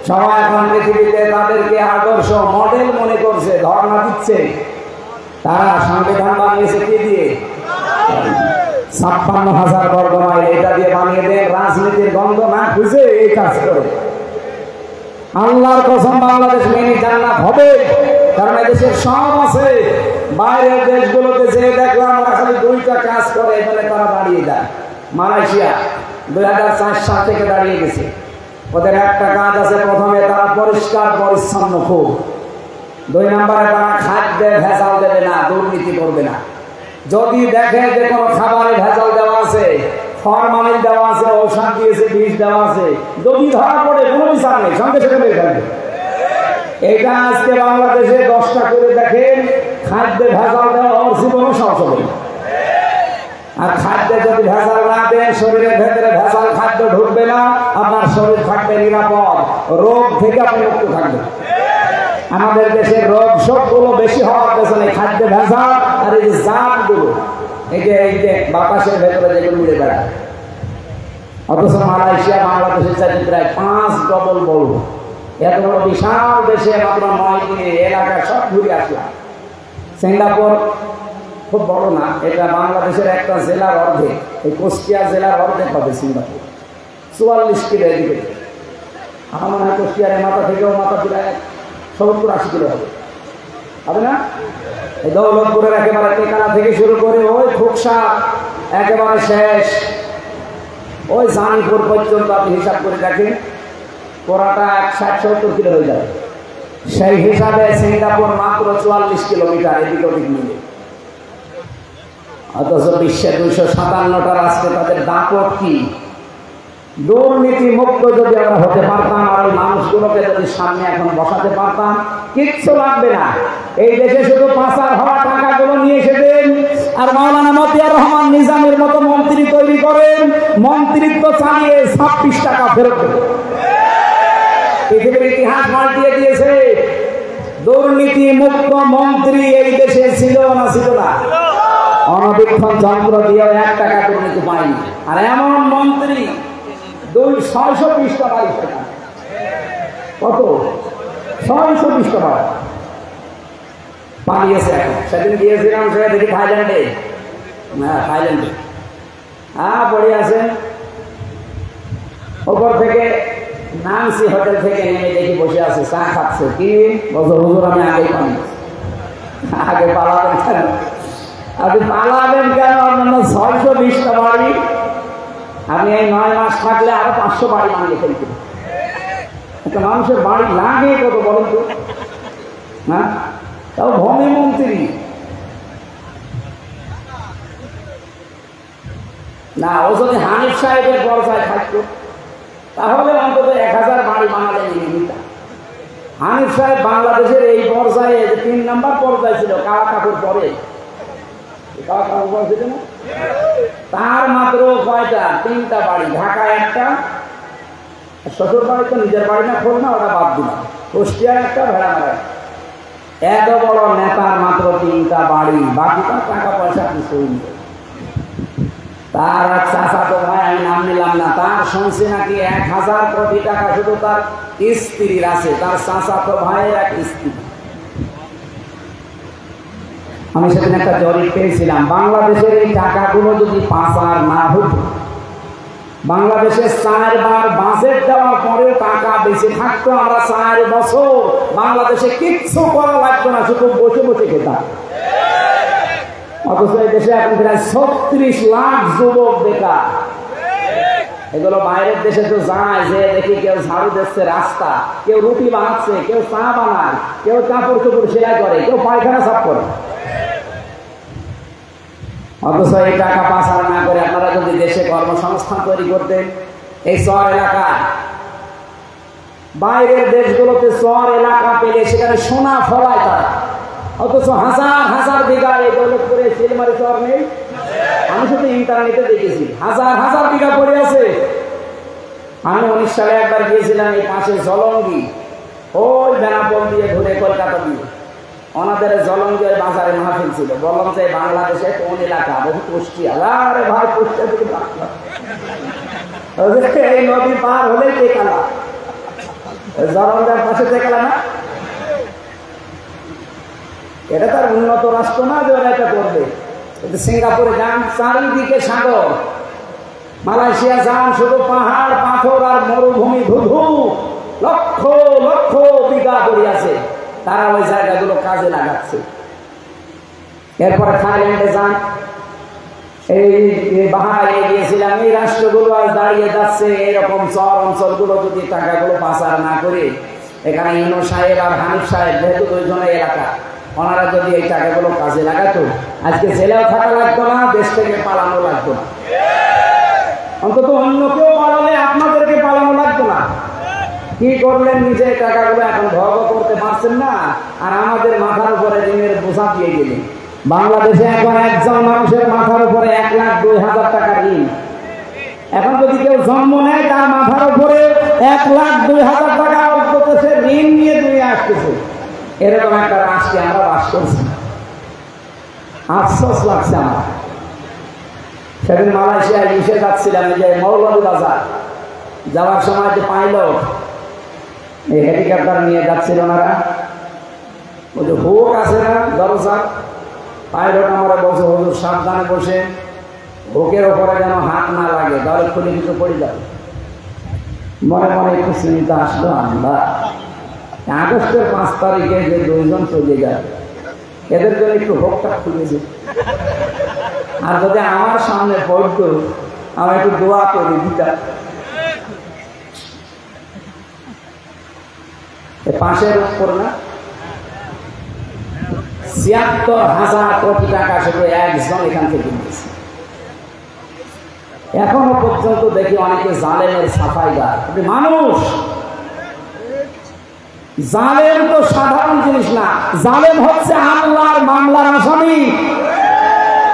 সবাই এখন পৃথিবীতে তাদেরকে আদর্শ মডেল মনে করছে, ধর্ণা দিচ্ছে। তারা সংবিধান বানিয়েছে কি দিয়ে? ৫৬,০০০ বর্গ মাইল। এটা দিয়ে বানিয়ে দেন, রাজনীতির গন্ধ না খুঁজে এই কাজ করে। আল্লাহর কসম বাংলাদেশ মিনি জান্নাত হবে। কারণ এদেশের সব আছে। বাইরের দেশগুলোতে যে দেখলাম ওরা খালি 2টা কাজ করে, এখানে তারা দাঁড়িয়ে যায়। মালয়েশিয়া 2004 সাল থেকে দাঁড়িয়ে গেছে। ওদের একটা কাজ আছে, প্রথমে তারা পরিষ্কার পরিচ্ছন্ন খুব, 2 নম্বরে তারা খাদ্যে ভেজাল দেবে না, দুর্নীতি করবে না। যদি দেখে যে কোনো খাবারে ভেজাল দেওয়া আছে, ফরমালিন দেওয়া আছে, ঔষধ দিয়েছে, বিষ দেওয়া আছে, যদি ধরা পড়ে কোনো বিচার নেই, সঙ্গে সঙ্গে মেরে ফেলবে। এটা আজকে বাংলাদেশে 10টা করে দেখেন, খাদ্যে ভেজাল দেওয়া ওর জীবনও সহজ হবে না। আর খাদ্যে যদি ভেজাল না দেন, শরীরের ভেতরে ভেজাল খাদ্য ঢুকবে না, আপনার শরীর থাকবে নিরাপদ, রোগ থেকে আপনি মুক্ত থাকবেন। আমাদের দেশের রোগ সবগুলো বেশি হওয়ার পেছনে খাদ্য ভেজাল আর এই যে জাতগুলো, এই যে বাতাসের ভেতরে যেগুলো উড়ে বেড়ায়। অথচ মালয়েশিয়া বাংলাদেশের চাইতে প্রায় 5 ডবল বড়। এত বড় বিশাল দেশে মাত্র 9 দিনে এলাকা সব ঘুরে আসলাম। সিঙ্গাপুর খুব বড় না, এটা বাংলাদেশের একটা জেলার অর্ধেক, এই কুষ্টিয়া জেলার অর্ধেক হবে সিঙ্গাপুর, 44 কিলো এদিকে। আমার মনে হয় কুষ্টিয়ারের মাথা থেকেও মাথা প্রায় 70-80 কিলো হবে না? এই দৌলতপুরের একেবারে টেকানা থেকে শুরু করে ওই খুকসা একেবারে শেষ, ওই জানিপুর পর্যন্ত আপনি হিসাব করে দেখেন, পুরাটা 60-70 কিলো হয়ে যাবে। সেই হিসাবে সিঙ্গাপুর মাত্র 44 কিলোমিটার এদিক ওদিক মিলে। অথচ বিশ্বের 257টা রাষ্ট্রে তাদের দাপট কি? দুর্নীতি মুক্ত যদি আমরা হতে পারতাম, আর ওই মানুষগুলোকে যদি সামনে এখন বসাতে পারতাম, কিচ্ছু লাগবে না। এই দেশে শুধু পাচার হওয়া টাকাগুলো নিয়ে এসেছেন, আর মাওলানা মতিয়ার রহমান নিজামের মতো মন্ত্রী তৈরি করেন, মন্ত্রিত্ব চালিয়ে 26 টাকা ফেরত দেবেন। পৃথিবীর ইতিহাস পাল্টিয়ে দিয়েছে। দুর্নীতি মুক্ত মন্ত্রী এই দেশে ছিল না, ছিল না। অনবীক্ষণ যন্ত্র দিয়ে 1 টাকা দুর্নীতি পায়নি। আর এমন মন্ত্রী 620 টাকা কত 620 টাকা পালিয়েছে। সেদিন গিয়েছিলাম, সেটা দেখি থাইল্যান্ডে, থাইল্যান্ডে পড়ে আছে। ওপর থেকে নামসি হোটেল থেকে নেমে দেখি বসে আছে, চা খাচ্ছে। কি বছর হুজুর আমি আগেই পানি, আগে পালাবেন কেন? আপনি পালাবেন কেন? আপনার 620টা বাড়ি, আপনি এই 9 মাস থাকলে আরো 500 বাড়ি বানিয়ে ফেলতেন। একটা মানুষের বাড়ি লাগে কত বলেন তো? না, তাও ভূমি মন্ত্রী না। ও যদি হানিফ সাহেবের পর্যায়ে থাকতো তাহলে অন্তত 1000 বাড়ি বানালে নিয়ে নিতাম। হানিফ সাহেব বাংলাদেশের এই পর্যায়ে 3 নম্বর পর্যায়ে ছিল, কালা কাপড় পরে, তার মাত্র কয়টা? 3টা বাড়ি, ঢাকা একটা, শ্বশুর বাড়ি তো নিজের বাড়ি না, খোল না, ওটা বাদ দিলাম, কুষ্টিয়া একটা, ভেড়ামারা। এত বড় নেতার মাত্র 3টা বাড়ি, বাকিটা টাকা পয়সা কিছুই নেই। তার এক চাচাতো ভাই, আমি নাম নিলাম না, তার শুনছি নাকি 1000 কোটি টাকা শুধু তার স্ত্রীর আছে, তার চাচাতো ভাইয়ের এক স্ত্রী। আমি সেদিন একটা জরিপ পেয়েছিলাম, বাংলাদেশের এই টাকাগুলো যদি পাচার না হতো, বাংলাদেশে 4 বার বাজেট দেওয়ার পরেও টাকা বেঁচে থাকতো, আমরা 4 বছর বাংলাদেশে কিচ্ছু করা লাগতো না, শুধু বসে বসে খেতাম। অথচ এই দেশে এখন প্রায় 36 লাখ যুবক বেকার। এগুলো বাইরের দেশে তো যায়, যে দেখি কেউ ঝাড়ু দিচ্ছে রাস্তা, কেউ রুটি বানাচ্ছে, কেউ চা বানায়, কেউ কাপড় চোপড় সেলাই করে, কেউ পায়খানা সাফ করে। অথচ এই টাকা পাচার না করে আপনারা যদি দেশে কর্মসংস্থান তৈরি করতেন, এই শহর এলাকায়, বাইরের দেশগুলোতে শহর এলাকা পেলে সেখানে সোনা ফলায় তারা, অথচ হাজার হাজার বিঘা এই দৌলতপুরে শিলমারি শহর নেই। আমি শুধু ইন্টারনেটে দেখেছি, হাজার হাজার বিঘা পড়ে আছে। আমি 19 সালে একবার গিয়েছিলাম এই পাশে জলঙ্গি, ওই বেনাপোল দিয়ে ঘুরে কলকাতা দিয়ে, ওনাদের জলঙ্গি ওই বাজারে মাহফিল ছিল। বললাম যে বাংলাদেশে কোন এলাকা? বহু কুষ্টিয়া। আরে ভাই, কুষ্টিয়া থেকে বাংলা, এই নদী পার হলেই টেকালা, জলঙ্গের পাশে টেকালা না। এটা তার উন্নত রাষ্ট্র না যে ওরা এটা করবে। সিঙ্গাপুরে যান, চারিদিকে সাগর। মালয়েশিয়া যান, শুধু পাহাড় পাথর আর মরুভূমি, ধুধু, লক্ষ লক্ষ বিঘা পড়ে আছে, তারা ওই জায়গাগুলো কাজে লাগাচ্ছে। এরপরে থাইল্যান্ডে যান, এই বাহারাইনে গিয়েছিলাম, এই রাষ্ট্রগুলো আজ দাঁড়িয়ে যাচ্ছে, এরকম শহর অঞ্চলগুলো যদি টাকাগুলো পাচার না করে এখানে ইনু সাহেব আর হানিফ সাহেব যেহেতু দুইজনের এলাকা, ওনারা যদি এই টাকাগুলো কাজে লাগাতো আজকে জেলেও থাকা লাগতো না, দেশ থেকে পালানো লাগতো না, অন্তত অন্য কেউ পালালে আপনাদেরকে পালানো লাগতো না। কি করলেন? নিজে টাকাগুলো এখন ভোগ করতে পারছেন না, আর আমাদের মাথার উপরে ঋণের বোঝা দিয়ে গেলেন। বাংলাদেশে এখন একজন মানুষের মাথার উপরে 1,02,000 টাকা ঋণ। এখন যদি কেউ জন্ম নেয় তার মাথার উপরে 1,02,000 টাকা সে ঋণ নিয়ে দুনিয়া আসতেছে। এরকম একটা রাষ্ট্রে আমরা বাস করছি, আফসোস লাগছে আমার। সেদিন মালয়েশিয়ায় এসে যাচ্ছিলাম, যে মৌলভীবাজার যাওয়ার সময় যে পাইলট এই হেলিকপ্টার নিয়ে যাচ্ছিল ওনারা, ওই যে হুক আছে না দরজা, পাইলট আমরা বসে হুজুর সাবধানে বসে, হুকের ওপরে যেন হাত না লাগে, তাহলে খুলে কিছু পড়ে যাবে। মনে মনে একটু চিন্তা আসলো, আমরা আগস্টের 5 তারিখে যে 2 জন চলে যায় এদের জন্য একটু হুকটা খুলেছে, আর যদি আমার সামনে পড়তো আমি একটু দোয়া করে দিতাম। পাশের উপর না ৭৬,০০০ কোটি টাকা শুধু একজন এখান থেকে দিয়েছে। এখনো পর্যন্ত দেখি অনেকে জালেমের সাফাইগার। মানুষ জালেম তো সাধারণ জিনিস না, জালেম হচ্ছে আল্লাহর মামলার আসামি।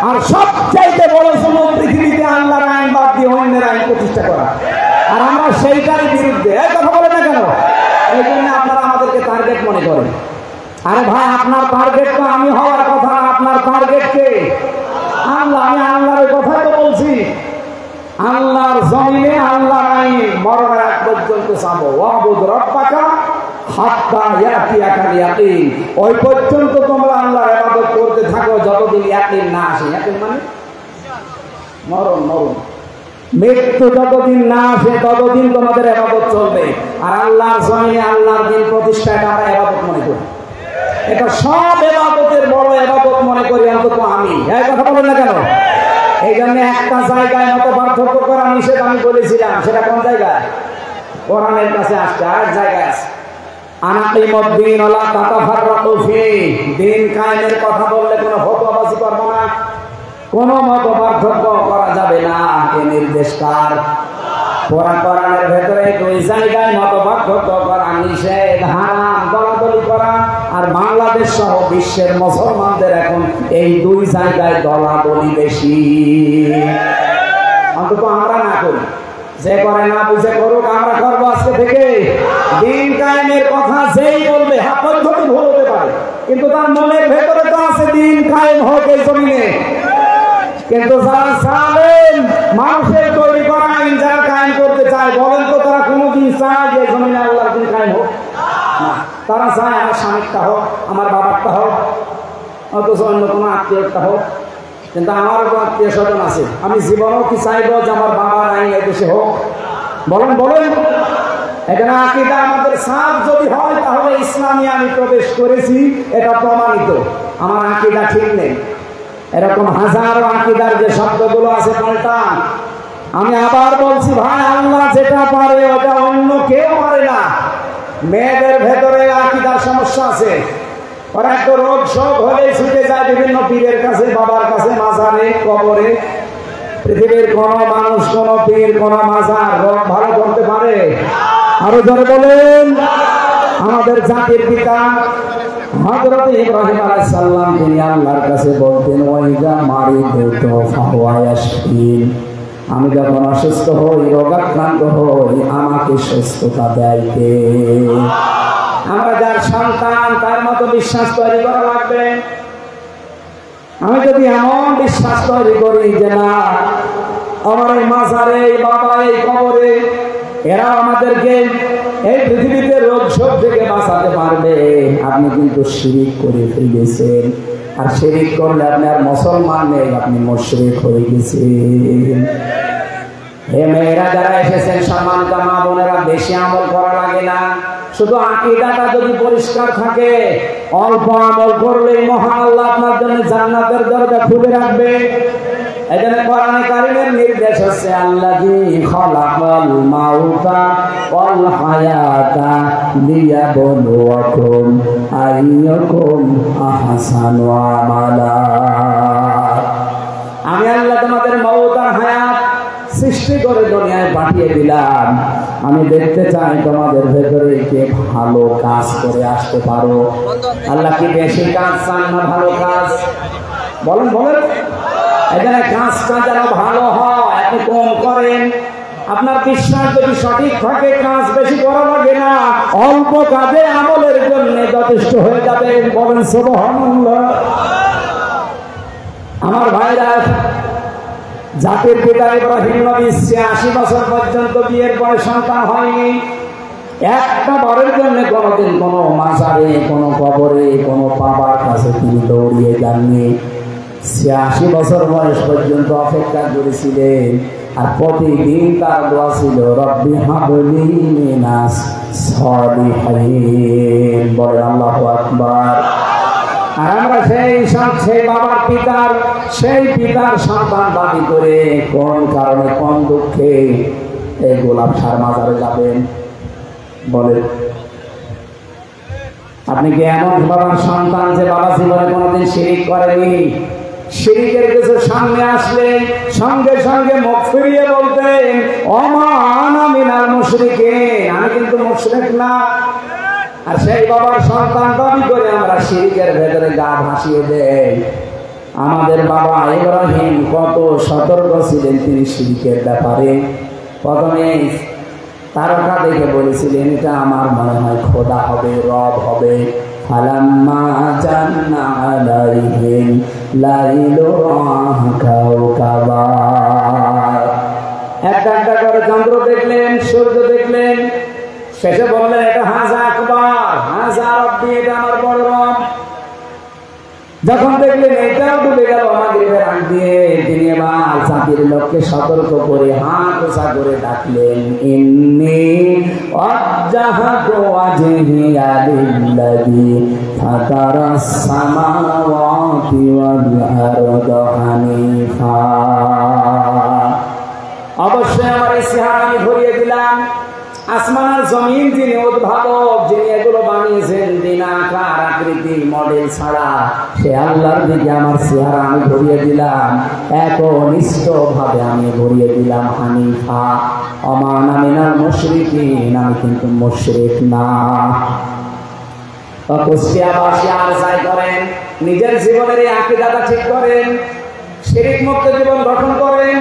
আর সবচাইতে বড় জন্য পৃথিবীতে আল্লাহর আইন বাদ দিয়ে অন্যের আইন প্রতিষ্ঠা করা, আর আমরা সেইটারই বিরুদ্ধে। এই কথা বলে না কেন? এই জন্য আপনারা আমাদেরকে টার্গেট মনে করেন। আরে ভাই, আপনার টার্গেট তো আমি হওয়ার কথা না, আপনার টার্গেট কে? আল্লাহ। আমি আল্লাহর কথা তো বলছি। আল্লাহর জমিনে আল্লাহর আইন মরণের আগ পর্যন্ত চাবো। ওয়াবুদ রব্বাকা হাত্তা ইয়াতিয়াকাল ইয়াকিন। ওই পর্যন্ত তোমরা আল্লাহর ইবাদত করতে থাকো যতদিন ইয়াকিন না আসে। ইয়াকিন মানে মরণ, মরণ, মৃত্যু যতদিন না আসে ততদিন তোমাদের ইবাদত চলবে। আর আল্লাহর জমিনে আল্লাহর দিন প্রতিষ্ঠাটা আমরা ইবাদত মনে করি। এটা সব ইবাদতের বড় ইবাদত মনে করি অন্তত আমি। এই কথা বলেন না কেন? এই জন্য একটা জায়গায় মত পার্থক্য করা নিষেধ আমি বলেছিলাম। সেটা কোন জায়গায়? কোরআনের কাছে আসছে। আর জায়গায় আছে আনাকিমুদ্দিন ওয়ালা তাতাফাররাকু ফি। দিন কায়েমের কথা বললে কোনো ফতোয়াবাজি করব না, কোনো মত পার্থক্য করা যাবে না। এ নির্দেশ কার? কোরআনের ভেতরে 2 জায়গায় মত পার্থক্য করা নিষেধ, হারাম, দলাদলি করা। আর বাংলাদেশ সহ বিশ্বের মুসলমানদের এখন এই 2 জায়গায় দলাদলি বেশি। অন্তত আমরা না করি, যে করে না বুঝে করুক, আমরা করবো আজকে থেকে। দিন কায়েমের কথা যেই বলবে, হ্যাঁ পদ্ধতি ভুল হতে পারে, কিন্তু তার মনের ভেতরে তো আছে দিন কায়েম হোক এই জমিনে। কিন্তু যারা জানেন মানুষের তৈরি করা আইন যারা কায়েম করতে চায়, বলেন তো তারা কোনোদিন চায় যে জমিনে আল্লাহর দিন কায়েম হোক? না, তারা চায় আমার স্বামীরটা হোক, আমার বাবারটা হোক, অথচ অন্য কোনো আত্মীয়টা হোক। কিন্তু আমারও তো আত্মীয় স্বজন আছে, আমি জীবনও কি চাইব যে আমার বাবার আইন এদেশে হোক? বলেন বলেন। এখানে আকীদা আমাদের সাথ যদি হয় তাহলে ইসলামে আমি প্রবেশ করেছি, এটা প্রমাণিত। আমার আকীদা ঠিক নেই, এরকম হাজারো আকীদার যে শব্দগুলো আছে পাল্টান। আমি আবার বলছি ভাই, আল্লাহ যেটা পারে ওটা অন্য কেউ পারে না। মেয়েদের ভেতরে আকীদার সমস্যা আছে, ওরা একটা রোগ শোক হলে ছুটে যায় বিভিন্ন পীরের কাছে, বাবার কাছে, মাজারে, কবরে। পৃথিবীর কোন মানুষ, কোন পীর, কোন মাজার রোগ ভালো করতে পারে? আরো জোরে বলেন। আমাদের জাতির পিতা হযরত ইব্রাহিম আলাইহিস সালাম, তিনি আল্লাহর কাছে বলতেন, ওয়াইজা মারিদতু ফাহুয়া ইয়াশফিন। আমি যখন অসুস্থ হই, রোগাক্রান্ত হই, আমাকে সুস্থতা দেয় কে? আমরা যার সন্তান তার মতো বিশ্বাস তৈরি করা লাগবে। আমি যদি এমন বিশ্বাস তৈরি করি যে না, আমার এই মাজারে, এই বাবা, এই কবরে এরা আমাদেরকে এই পৃথিবীতে রোগ শোক থেকে বাঁচাতে পারবে, আপনি কিন্তু শিরিক করে ফেলেছেন। আর শিরিক করলে আপনি আর মুসলমান নেই, আপনি মুশরিক হয়ে গেছেন। হে মেয়েরা যারা এসেছেন, সম্মানিত মা বোনেরা, বেশি আমল করা লাগে না। শুধু আকীদাটা যদি পরিষ্কার থাকে, অল্প আমল করলেই মহান আল্লাহ আপনার জন্য জান্নাতের দরজা খুলে রাখবে। এখানে কোরআনে কারীমের নির্দেশ হচ্ছে আল্লাযী খালাকাল মাউতা ওয়াল হায়াতা লিয়াবলুয়াকুম আইয়ুকুম আহসানু আমালা। আমি আল্লাহ তোমাদের মওত আর হায়াত সৃষ্টি করে দুনিয়ায় পাঠিয়ে দিলাম, আমি দেখতে চাই তোমাদের ভেতরে কে ভালো কাজ করে আসতে পারো। আল্লাহ কি বেশি কাজ চান না ভালো কাজ? বলেন বলেন। এখানে কাজটা যারা ভালো হয় আপনি কম করেন, আপনার বিশ্বাস যদি সঠিক থাকে কাজ বেশি করা লাগে না, অল্প কাজে আমলের জন্য যথেষ্ট হয়ে যাবে। বলেন সুবহানাল্লাহ। আমার ভাইরা, জাতির পিতা ইব্রাহিম নবী ৮৬ বছর পর্যন্ত বিয়ের পরে সন্তান হয়নি। একটা বারের জন্য কোনোদিন কোনো মাজারে, কোনো কবরে, কোনো বাবার কাছে তিনি দৌড়িয়ে যাননি। ৮৬ বছর বয়স পর্যন্ত অপেক্ষা করেছিলেন। আর প্রতিদিন তার দোয়া ছিল রব্বি হাবলি মিনাস সলিহিন। বলেন আল্লাহু আকবার। আর আমরা সেই বাবার সেই পিতার সন্তান দাবি করে কোন কারণে কোন দুঃখে এই গোলাপ সার মাজারে যাবেন? বলেন, আপনি কি এমন বাবার সন্তান যে বাবা জীবনে কোনোদিন শিরিক করেনি? শিরিকের কিছু সামনে আসলে সঙ্গে সঙ্গে মুখ ফিরিয়ে বলতেন ওমা আনা মিনাল মুশরিকিন, আমি কিন্তু মুশরিক না। আর সেই বাবার সন্তান দাবি করে আমরা শিরকের ভেতরে গা ভাসিয়ে দেই। আমাদের বাবা ইব্রাহিম কত সতর্ক ছিলেন তিনি শিরকের ব্যাপারে। প্রথমে তারকা দেখে বলেছিলেন এটা আমার মনে হয় খোদা হবে, রব হবে। ফালাম্মা জান্না আলাইহিল লাইলু কাওকাবা, একটা একটা করে চন্দ্র দেখলেন, সূর্য দেখলেন, শেষে বললেন এটা হাজা আকবার, হাজা রব্বি, এটা আমার বড় রব। যখন দেখলেন এটাও ডুবে গেল মাগরিবের আগ দিয়ে, তিনি এবার জাতির লোককে সতর্ক করে হাত ওঠা করে ডাকলেন ইন্নী ওয়াজ্জাহতু ওয়াজহিয়া লিল্লাযী ফাতারাস সামাওয়াতি ওয়াল আরদা হানিফা। অবশ্যই আমার এই চেহারা আমি ধরিয়ে দিলাম। আসমান আর জমিন যিনি উদ্ভাবক, যিনি এগুলো বানিয়েছেন বিনা আকার আকৃতি মডেল ছাড়া, সে আল্লাহর দিকে আমার চেহারা আমি ধরিয়ে দিলাম। একনিষ্ঠ ভাবে আমি ধরিয়ে দিলাম হানিফা, ওমা আনা মিনাল মুশরিকিন, আমি কিন্তু মুশরিক না। কুষ্টিয়াবাসী আর যাই করেন, নিজের জীবনের এই আকীদাটা ঠিক করেন, শিরক মুক্ত জীবন গঠন করেন।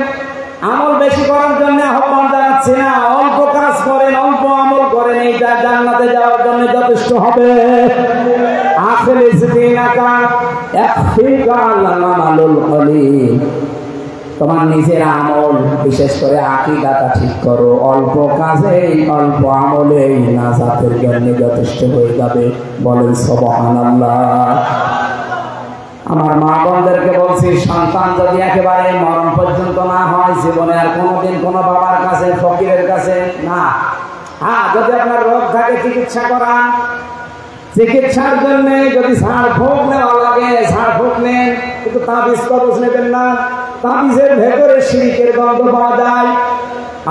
আমল বেশি করার জন্য আহ্বান জানাচ্ছি না, অল্প কাজ করেন, অল্প আমল করেন, এইটা জান্নাতে যাওয়ার জন্য যথেষ্ট হবে। তোমার নিজের আমল, বিশেষ করে আকীদাটা ঠিক করো। অল্প কাজে অল্প আমলে নাজাতের জন্য যথেষ্ট হয়ে যাবে। বলেন সুবহানাল্লাহ। আমার মা বোনদেরকে বলছি, সন্তান যদি একেবারে মরণ পর্যন্ত না হয়, জীবনে আর কোনোদিন কোনো বাবার কাছে, ফকিরের কাছে না। হ্যাঁ, যদি আপনার রোগ থাকে চিকিৎসা করান, চিকিৎসার জন্য যদি ঝাড়ফুঁক নেওয়া লাগে ঝাড়ফুঁক নেন, কিন্তু তাবিজ কবজ নেবেন না। তাবিজের ভেতরে শিরকের গন্ধ পাওয়া যায়।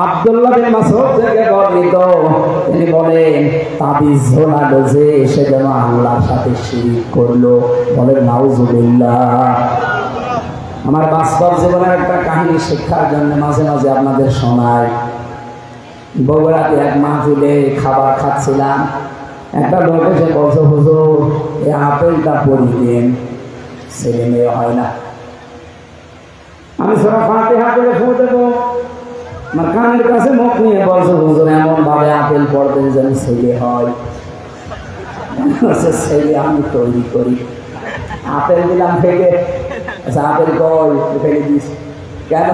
আব্দুল্লাহ বিন মাসউদ থেকে বর্ণিত, তিনি বলেন তাবিজ ঝোলালো যে সে যেন আল্লাহর সাথে শিরক করলো। বলেন নাউজুবিল্লাহ। আমার বাস্তব জীবনের একটা কাহিনী শিক্ষার জন্য মাঝে মাঝে আপনাদের শোনায়। বগুড়াতে এক মাহফিলে খাবার খাচ্ছিলাম, একটা লোক এসে বলছে হুজুর এই আপেলটা পরিয়ে, ছেলে মেয়ে হয় না। আমি সূরা ফাতিহা করে ফু দেবো, আমার কানের কাছে মুখ নিয়ে বলছে হুজুর এমন ভাবে আপেল পড়বেন যেন ছেলে হয়। ছেলে আমি তৈরি করি। আপেল দিলাম থেকে, আচ্ছা আপেল কই ফেলে দিস কেন?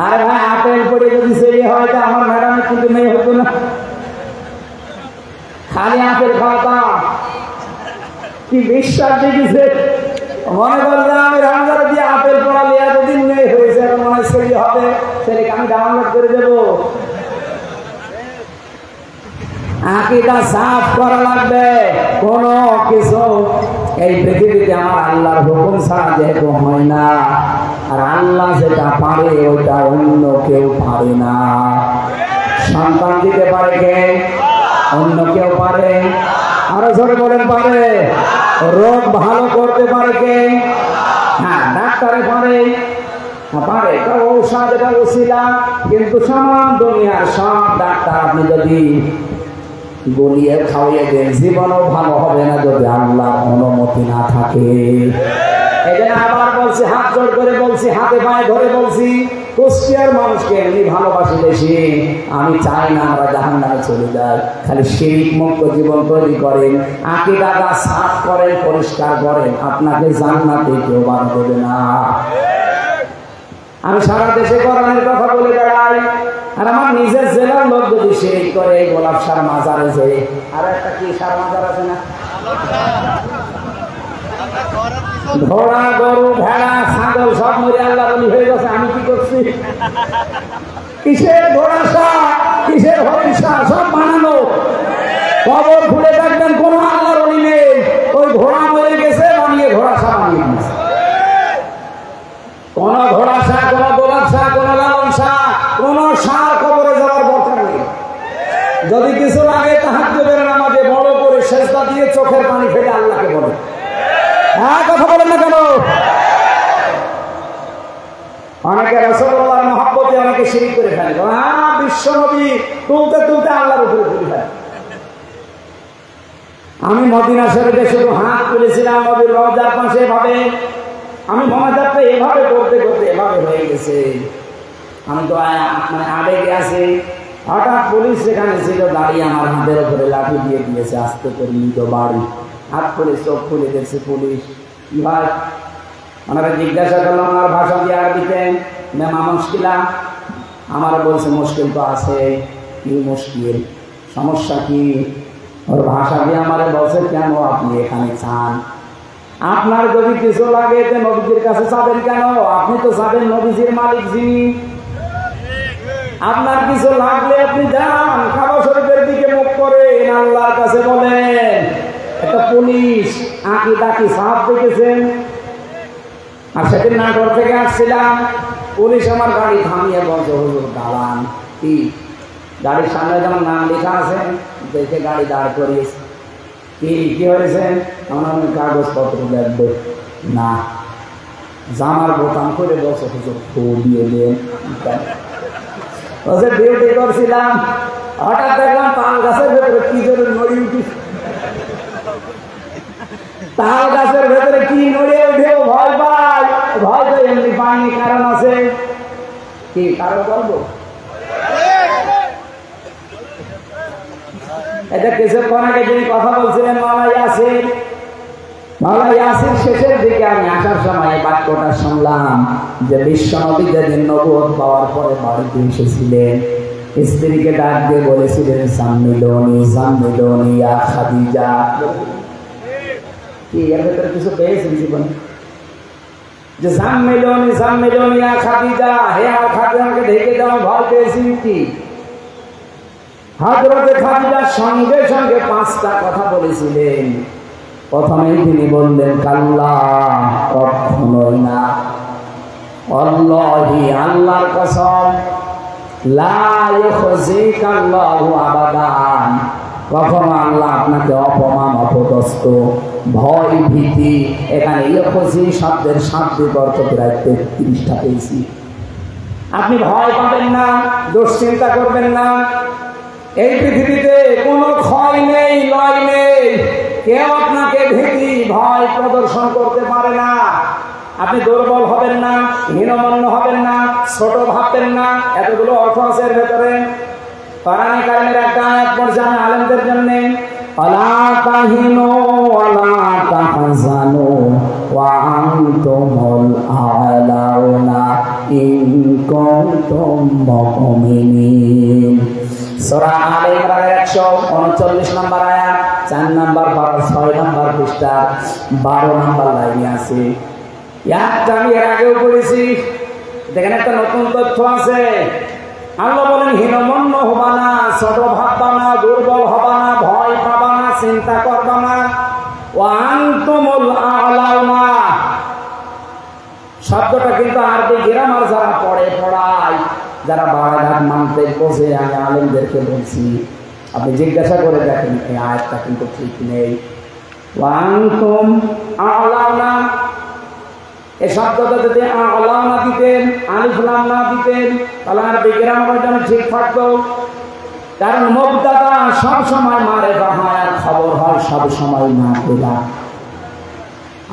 আরে ভাই আপেল পড়ে যদি ছেলে হয় তা আমার ম্যাডামের কিন্তু মেয়ে হতো না। খালি আপেল খাওয়াতাম, কি বিশ্বাস দেখিছে। মনে করলাম আমি রামজারা দিয়ে আপেল পড়ালে এতদিন মেয়ে হয়েছে, এখন মনে হয় ছেলে হবে, ছেলেকে আমি ডাউনলোড করে দেবো। আকীদা সাফ করা লাগবে। কোনো কিছু এই পৃথিবীতে আমার আল্লাহর হুকুম ছাড়া যেহেতু হয় না, আর আল্লাহ যেটা পারে ওইটা অন্য কেউ পারে না। সন্তান দিতে পারে কে? অন্য কেউ পারে? আরো জোরে বলেন পারে? রোগ ভালো করতে পারে কে? হ্যাঁ, ডাক্তারে পারে, পারে, ঔষধ এটা উছিলা। কিন্তু সামান দুনিয়ার সব ডাক্তার আপনি যদি গলিয়ে খাওয়িয়ে দেন, জীবনও ভালো হবে না যদি আল্লাহর অনুমতি না থাকে। এই জন্য আবার বলছি, হাত জোড় করে বলছি, হাতে পায়ে ধরে বলছি, কুষ্টিয়ার মানুষকে এমনি ভালোবাসি বেশি। আমি চাই না আমরা জাহান্নামে চলে যাই। খালি শিরক মুক্ত জীবন তৈরি করেন, আকীদাটা সাফ করেন, পরিষ্কার করেন, আপনাকে জান্নাতে কেউ বাধা দেবে না। আমি সারা দেশে কোরআনের কথা বলে বেড়াই, আর আমার নিজের জেলার লোক যদি শিরক করে, গোলাপ সার মাজারে যে আর একটা কি সার মাজার আছে না, ঘোড়া গরু ভেড়া ছাগল সব মরে আল্লাহ বলি হয়ে গেছে। আমি কি করছি? কিসের ঘোড়া সার, কিসের হরিণ সার, সব বানানো। কবর খুলে দেখবেন কোন আল্লাহর বলি নেই, ওই ঘোড়া মরে গেছে বানিয়ে ঘোড়া সার বানিয়ে গেছে। কোন ঘোড়া সার, কোন গোলাপ সার, কোন লালন সার, কোন সার কবরে যাওয়ার দরকার নেই। যদি কিছু লাগে তাহাজ্জুদের নামাজে বড় করে সেজদা দিয়ে চোখের পানি ফেলে আল্লাহকে বলে। হ্যাঁ, কথা বলেন না কেন? অনেকে রাসূলুল্লাহর মহব্বতে অনেকে শিরক করে ফেলে। হ্যাঁ, বিশ্ব নবী তুলতে তুলতে আল্লাহর উপরে তুলে ফেলে। আমি মদিনা শরীফে শুধু হাত তুলেছিলাম নবীর রওজার পাশে, এভাবে আমি মোনাজাতটা এভাবে করতে করতে এভাবে হয়ে গেছে। আমি তো মানে আবেগে আছি। হঠাৎ পুলিশ সেখানে ছিল দাঁড়িয়ে, আমার হাতের উপরে লাঠি দিয়ে দিয়েছে, আস্তে করে নিত বাড়ি। হাত খুলে চোখ খুলে দেখছে পুলিশ। কি ভাই? ওনারা জিজ্ঞাসা করলাম আমার ভাষা দিয়ে আরবিতে, মেমা মুশকিলা। আমার বলছে মুশকিল তো আছে। কি মুশকিল? সমস্যা কি? ওর ভাষা দিয়ে আমার বলছে, কেন আপনি এখানে চান? আপনার যদি কিছু লাগে যে নবীজির কাছে যাবেন কেন? আপনি তো যাবেন নবীজির মালিক যিনি। আপনার কিছু লাগলে আপনি যান, কাবা শরীফের দিকে মুখ করেন, আল্লাহর কাছে বলেন। একটা পুলিশ আকীদা কি সাফ দেখেছেন? আর সেদিন নাটোর থেকে আসছিলাম, পুলিশ আমার গাড়ি থামিয়ে বলছে, হুজুর দালান। কি? গাড়ির সামনে যেমন নাম লেখা আছে, দেখে গাড়ি দাঁড় করিয়েছে। কি হয়েছে? আমি কাগজপত্র দেখবো না। জামার বোতাম করে বসে হুজুর ফু দিয়ে দেন। ডিউটি করছিলাম, হঠাৎ দেখলাম তাল গাছের ভেতরে কি জন্য নড়ি উঠি। তাল গাছের ভেতরে কি নড়ে উঠে ভয় পাই। ভয় তো এমনি পাইনি, কারণ আছে। কি কারণ বলবো? এটা কিছুক্ষণ আগে যিনি কথা বলছিলেন মাওলানা ইয়াসির, মাওলানা ইয়াসির শেষের দিকে আমি আসার সময় বাক্যটা শুনলাম যে বিশ্ব নবী যেদিন নবুয়ত পাওয়ার পরে বাড়িতে এসেছিলেন, স্ত্রীকে ডাক দিয়ে বলেছিলেন, জাম্মিলুনি জাম্মিলুনি ইয়া খাদিজা। কি এর ভেতরে কিছু পেয়েছেন জীবনে? যে জাম্মিলুনি জাম্মিলুনি ইয়া খাদিজা, হে আমার খাদিজা আমাকে ঢেকে দাও, ভয় পেয়েছি। কি? হযরতে খাদিজার সঙ্গে সঙ্গে 5টা কথা বলেছিলেন। প্রথমেই তিনি বললেন, কাল্লা, কখনোই না, আল্লাহি, আল্লাহর কসম, লা ইউখজিকাল্লাহু আবাদান, কখনো আল্লাহ আপনাকে অপমান অপদস্থ ভয় ভীতি। এখানে ইউখজি শব্দের শাব্দিক অর্থ প্রায় 33টা পেয়েছি। আপনি ভয় পাবেন না, দুশ্চিন্তা করবেন না। এই পৃথিবীতে কোনো ক্ষয় নেই, লয় নেই। কেউ আপনাকে ভীতি ভয় প্রদর্শন করতে পারে না। আপনি দুর্বল হবেন না, হীনমন্য হবেন না, ছোট ভাববেন না। এতগুলো অর্থ আছে এর ভেতরে। কোরআনে কারিমের একটা আয়াত পড়ছে আমি আলেমদের জন্য, আলা তাহিনু ওয়ালা তাহজানু ওয়া আনতুমুল আ'লাউনা ইন কুনতুম মুমিনিন। সূরা আলে ইমরানের 139 নম্বর আয়াত, 4 নম্বর পারা, 6 নম্বর পৃষ্ঠা, 12 নম্বর লাইনে আছে। ইয়াটা আমি এর আগেও পড়েছি। দেখেন একটা নতুন তথ্য আছে। আল্লাহ বলেন, হীনমন্য হবা না, ছোট ভাববা না, দুর্বল হবা না, ভয় পাবা না, চিন্তা করবা না। ওয়া আনতুমুল আ'লাউনা শব্দটা কিন্তু আরবি গ্রামার যারা পড়ায়, যারা বারাঘাট মানতে বোঝে, আমি আলেমদেরকে বলছি, আপনি জিজ্ঞাসা করে দেখেন এই আয়াতটা কিন্তু ঠিক নেই। ওয়া আনতুম আ'লাউনা এই শব্দটা যদি আ'লাউনা দিতেন, আলিফ লাম না দিতেন, তাহলে আরবি গ্রামার যেন ঠিক থাকতো। কারণ মুবতাদা সব সময় মারিফা হয় আর খবর হয় সব সময় নাকিরা।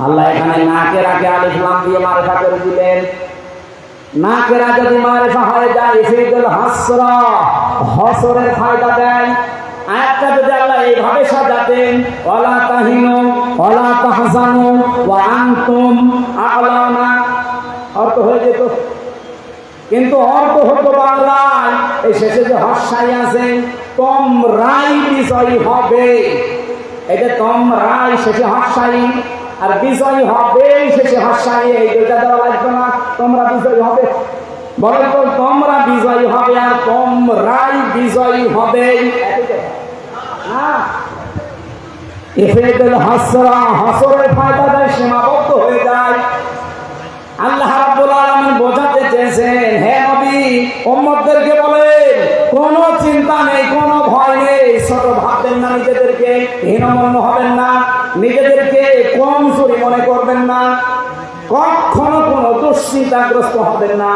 আল্লাহ এখানে নাকিরাকে আলিফ লাম দিয়ে মারিফা করে দিলেন। নাকিরা যদি মারিফা হয়ে যায় ইফিদুল হাসরা, হসরের ফায়দা দেয়। আয়াতটা যদি আল্লাহ এইভাবে সাজাতেন, ওয়ালা তাহিনু ওয়ালা তাহজানু ওয়া আনতুম আ'লাউনা, অর্থ হয়ে যেত। কিন্তু অর্থ হতো বাংলায় এই শেষে যে হর্ষাই আছে, তোমরাই বিজয়ী হবে। এটা তোমরাই শেষে হর্ষাই আর বিজয়ী হবে শেষে হর্ষাই, এই দুইটা দেওয়া লাগবে না। তোমরা বিজয়ী হবে, বলে তো তোমরা বিজয়ী হবে আর তোমরাই বিজয়ী হবে। ইফিদুল হাসরা, হসরের ফায়দা দেয়, সীমাবদ্ধ হয়ে যায়। আল্লাহ রাব্বুল আলামিন বোঝাতে চেয়েছেন, হে নবী উম্মতদেরকে বলেন কোনো চিন্তা নেই, কোনো ভয় নেই, ছোট ভাববেন না, নিজেদেরকে হীনমন্য হবেন না, নিজেদেরকে কমজোরি মনে করবেন না, কখনো কোনো দুশ্চিন্তাগ্রস্ত হবেন না।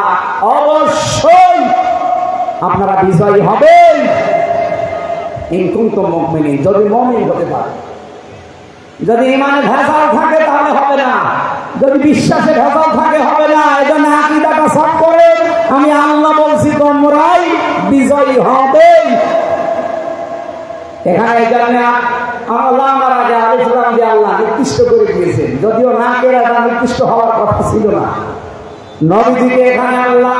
অবশ্যই আপনারা বিজয়ী হবেন ইন কুনতুম মুমিনিন, যদি মুমিন হতে পারেন। যদি ঈমানে ভেজাল থাকে তাহলে হবে না, যদি বিশ্বাসে ভেজাল থাকে হবে না। এজন্য আকীদাটা সব করে আমি আল্লাহ বলছি তোমরাই বিজয়ী হবে। এখানে এই জন্য আল্লাহ আমার আগে আলিফ লাম দিয়ে আল্লাহ নির্দিষ্ট করে দিয়েছেন, যদিও না করে এটা নির্দিষ্ট হওয়ার কথা ছিল না। নবীজিকে এখানে আল্লাহ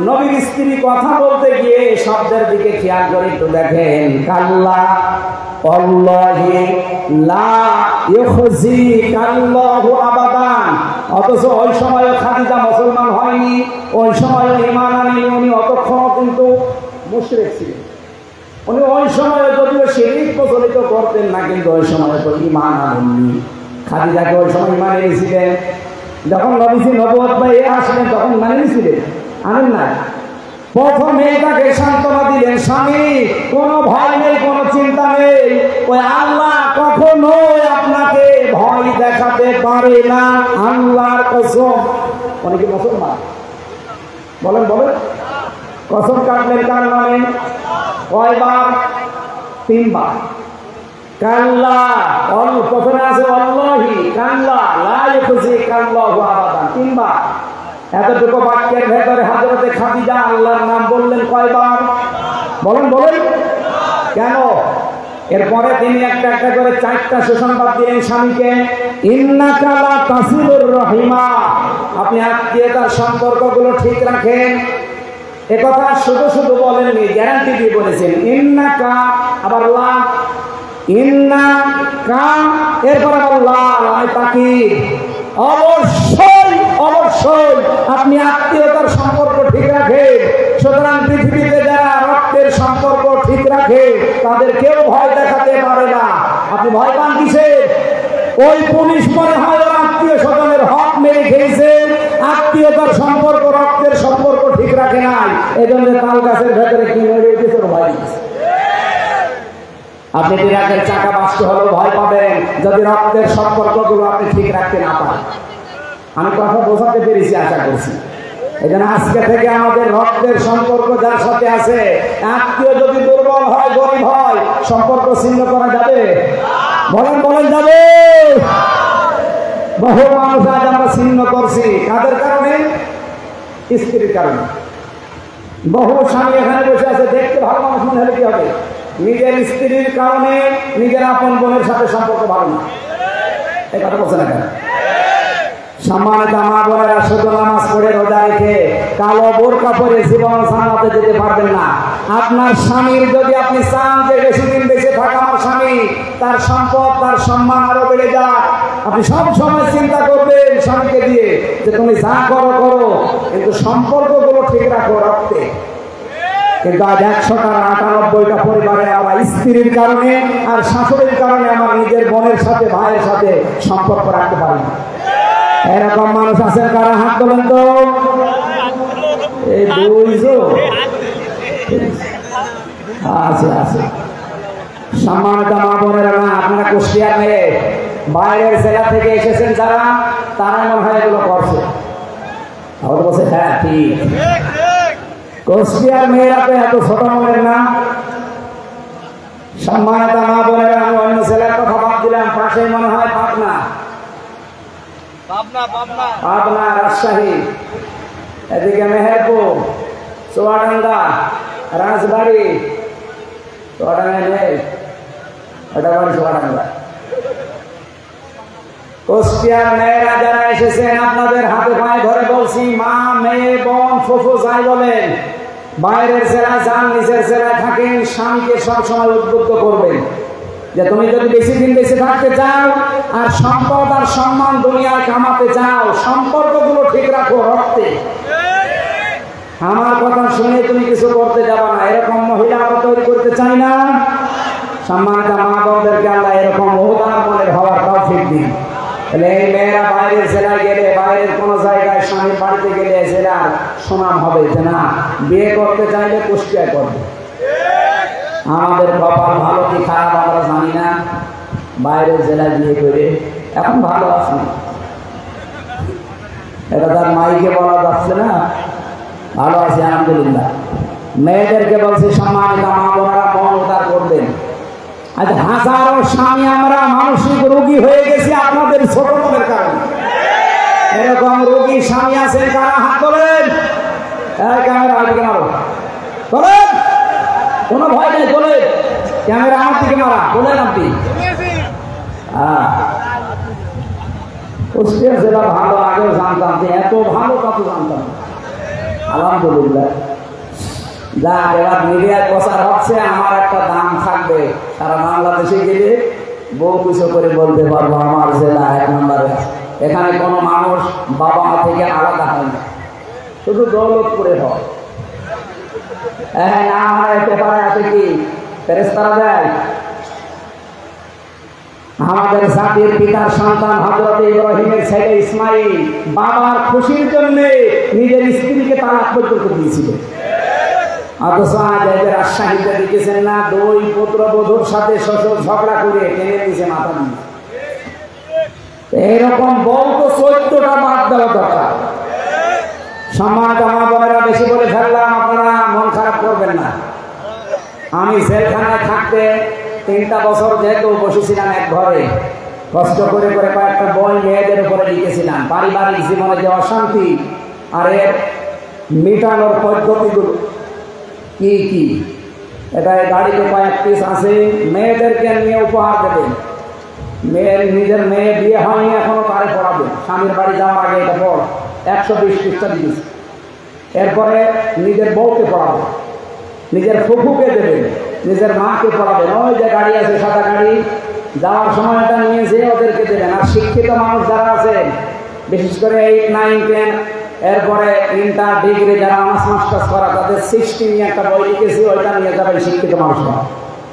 নবীর স্ত্রী কথা বলতে গিয়ে শব্দের দিকে খেয়াল করে একটু দেখেন, কাল্লা আল্লাহি লা ইউখজিকাল্লাহু আবাদান। অথচ ওই সময় খাদিজা মুসলমান হয়নি, ওই সময় ঈমান আনেনি, উনি অতক্ষণ কিন্তু মুশরিক ছিলেন। উনি ওই সময় যদিও শিরক প্রচলিত করতেন না, কিন্তু ওই সময় তো ঈমান আনেননি। খাদিজাকে ওই সময় ঈমান এনেছিলেন। যখন নবীজি নবুয়ত পেয়ে আসলেন তখন মানে নিয়েছিলেন, আনেন না। প্রথম মেয়েটাকে সান্ত্বনা দিলেন, স্বামী কোনো ভয় নেই, কোনো চিন্তা নেই, ওই আল্লাহ কখনোই আপনাকে ভয় দেখাতে পারে না, আল্লাহর কসম। অনেকে মুসলমান বলেন বলেন কসম কাটলেন কার নামে? কয়বার? 3 বার। কাল্লা প্রথমে আছে আল্লাহি, কাল্লা লা ইউখজিকাল্লাহু আবাদান 3 বার। এতটুকু বাক্যের ভেতরে হযরতে খাদিজা আল্লাহর নাম বললেন কয়বার? বলেন বলেন কেন? এরপরে তিনি একটা একটা করে 4টা সুসংবাদ দিলেন স্বামীকে। ইন্নাকা লা তাসিলুর রহিমা, আপনি আত্মীয়তার সম্পর্কগুলো ঠিক রাখেন। একথা শুধু শুধু বলেননি, গ্যারান্টি দিয়ে বলেছেন। ইন্নাকা আবার লা, ইন্নাকা এরপর আবার লা, আমি তাকি অবশ্যই অবশ্যই আপনি আত্মীয়তার সম্পর্ক ঠিক রাখেন। সুতরাং পৃথিবীতে যারা রক্তের সম্পর্ক ঠিক রাখে তাদের কেউ ভয় দেখাতে পারে না। আপনি ভয় পান কিসের? ওই পুলিশ মনে হয় আত্মীয় স্বজনের হক মেরে খেয়েছে, আত্মীয়তার সম্পর্ক রক্তের সম্পর্ক ঠিক রাখে নাই, এজন্য তাল গাছের ভেতরে কি হয়ে গেছে ভয় দিচ্ছে। আপনি ট্রাকের চাকা বাস্ট হলেও ভয় পাবেন যদি রক্তের সম্পর্কগুলো আপনি ঠিক রাখতে না পারেন। আমি কথা বোঝাতে পেরেছি আশা করছি। এই জন্য আজকে থেকে আমাদের রক্তের সম্পর্ক যার সাথে আছে, আত্মীয় যদি দুর্বল হয়, গরিব হয়, সম্পর্ক ছিন্ন করা যাবে? বলেন বলেন যাবে? বহু মানুষ আজ আমরা ছিন্ন করছি, কাদের কারণে? স্ত্রীর কারণে। বহু স্বামী এখানে বসে আছে, দেখতে ভালো মানুষ মনে হলে কি হবে? নিজের স্ত্রীর কারণে নিজের আপন বোনের সাথে সম্পর্ক ভালো না। এই কথা বলছে না কেন? সম্মানিত মা বোনেরা, শুধু নামাজ পড়ে রোজা রেখে কালো বোরকা পরে জীবন জান্নাতে যেতে পারবেন না। আপনার স্বামীর যদি আপনি চান যে বেশি দিন বেঁচে থাকা আমার স্বামী, তার সম্পদ তার সম্মান আরো বেড়ে যাক, আপনি সব সময় চিন্তা করবেন স্বামীকে দিয়ে যে তুমি যা করো করো, কিন্তু সম্পর্কগুলো ঠিক রাখো রক্তে। কিন্তু আজ 198টা পরিবারে আমার স্ত্রীর কারণে আর শাশুড়ির কারণে আমার নিজের বোনের সাথে ভাইয়ের সাথে সম্পর্ক রাখতে পারি না। এরকম মানুষ আছেন কারা? হাত তোলেন তো। এই দুইজন আছে আছে। সম্মানিত মা বোনেরা, না আপনারা কুষ্টিয়ার মেয়ে, বাইরের জেলা থেকে এসেছেন যারা, তারা মনে হয় এগুলো করছে। আমার বলছে হ্যাঁ ঠিক, কুষ্টিয়ার মেয়েরা তো এত ছোট মনের না। সম্মানিত মা বোনেরা, আমি অন্য জেলার কথা বাদ দিলাম, পাশে মনে হয় পাবনা, পাবনা, রাজশাহী, এদিকে মেহেরপুর, চুয়াডাঙ্গা, রাজবাড়ি, চুয়াডাঙ্গা নেই, এটা বাড়ি চুয়াডাঙ্গা। কুষ্টিয়ার মেয়েরা যারা এসেছেন, আপনাদের হাতে পায়ে ধরে বলছি, মা, মেয়ে, বোন, ফুফু যাই বলেন, বাইরের জেলায় যান, নিচের জেলায় থাকেন, স্বামীকে সবসময় উদ্বুদ্ধ করবেন যে তুমি যদি বেশি দিন বেঁচে থাকতে চাও আর সম্পদ আর সম্মান দুনিয়ায় কামাতে চাও, সম্পর্কগুলো ঠিক রাখো রক্তে। আমার কথা শুনে তুমি কিছু করতে যাবা না, এরকম মহিলা আমরা তৈরি করতে চাই না। সম্মানিত মা বোনদেরকে আল্লাহ এরকম উদার মনের হওয়ার তৌফিক দিন। তাহলে এই মেয়েরা বাইরের জেলায় গেলে, বাইরের কোনো জায়গায় স্বামীর বাড়িতে গেলে জেলার সুনাম হবে যে না, বিয়ে করতে চাইলে কুষ্টিয়ায় করবে। আমাদের কপাল ভালো কি খারাপ আমরা জানি না, বাইরের জেলায় বিয়ে করে এখন ভালো আছে, এটা তার মাইকে বলা যাচ্ছে না, ভালো আছে আলহামদুলিল্লাহ। মেয়েদেরকে বলছি, সম্মানিত মা বোনেরা মন উদার করবেন। আজ হাজারো স্বামী আমরা মানসিক রোগী হয়ে গেছি আপনাদের ছোট মনের কারণে। এরকম রোগী স্বামী আছেন কারা? হাত তোলেন। ক্যামেরা দিকে মারো, তোলেন, কোনো ভয় নেই, তোলেন, ক্যামেরা আমার দিকে মারা, বলেন আপনি। কুষ্টিয়া জেলা ভালো, আগেও জানতাম, যে এত ভালো তা তো জানতাম না। আলহামদুলিল্লাহ, যা এবার মিডিয়ায় প্রচার হচ্ছে, আমার একটা দাম থাকবে, সারা বাংলাদেশে গেলে বউ কিছু করে বলতে পারবো আমার জেলা 1 নম্বরে। এখানে কোনো মানুষ বাবা মা থেকে আলাদা হয় না, শুধু দৌলতপুরে হয়। হ্যাঁ, না হয় পেপারে আছে কি ফেরেশতারা দেয়। আমাদের জাতির পিতার সন্তান হযরত ইব্রাহিমের ছেলে ইসমাইল বাবার খুশির জন্য নিজের স্ত্রীকে তালাক পর্যন্ত দিয়েছিল। অথচ আজ রাজশাহীতে দেখেছেন না, 2 পুত্রবধূর সাথে শ্বশুর ঝগড়া করে টেনে নিয়েছে মাথা দিয়ে। এরকম বউ তো 14টা বাদ দেওয়া দরকার। সম্মানিত মা বোনেরা, বেশি বলে ফেললাম, আপনারা মন খারাপ করবেন না। আমি জেলখানায় থাকতে 3টা বছর যেহেতু বসেছিলাম এক ঘরে, কষ্ট করে করে কয়েকটা বই মেয়েদের উপরে লিখেছিলাম, পারিবারিক জীবনে যে অশান্তি আর এর মেটানোর পদ্ধতিগুলো কি কি। এটা গাড়িতে কয়েক পিস আছে, মেয়েদেরকে নিয়ে উপহার দেবেন। নিজের মেয়ে বিয়ে হয়নি এখনো, তারে পড়াবে, স্বামীর বাড়ি যাওয়ার আগে এটা পড়, 120 পৃষ্ঠা দিয়েছে। এরপরে নিজের বউকে পড়াবে, নিজের ফুফুকে দেবেন, নিজের মাকে পড়াবেন। ওই যে গাড়ি আছে সাদা গাড়ি, যাওয়ার সময় এটা নিয়ে যেয়ে ওদেরকে দেবেন। আর শিক্ষিত মানুষ যারা আছেন, বিশেষ করে 8, 9, 10, এরপরে ইন্টার, ডিগ্রি যারা অনার্স মাস্টার্স করা, তাদের 60 নিয়ে একটা বই লিখেছি, ওইটা নিয়ে যাবেন শিক্ষিত মানুষরা।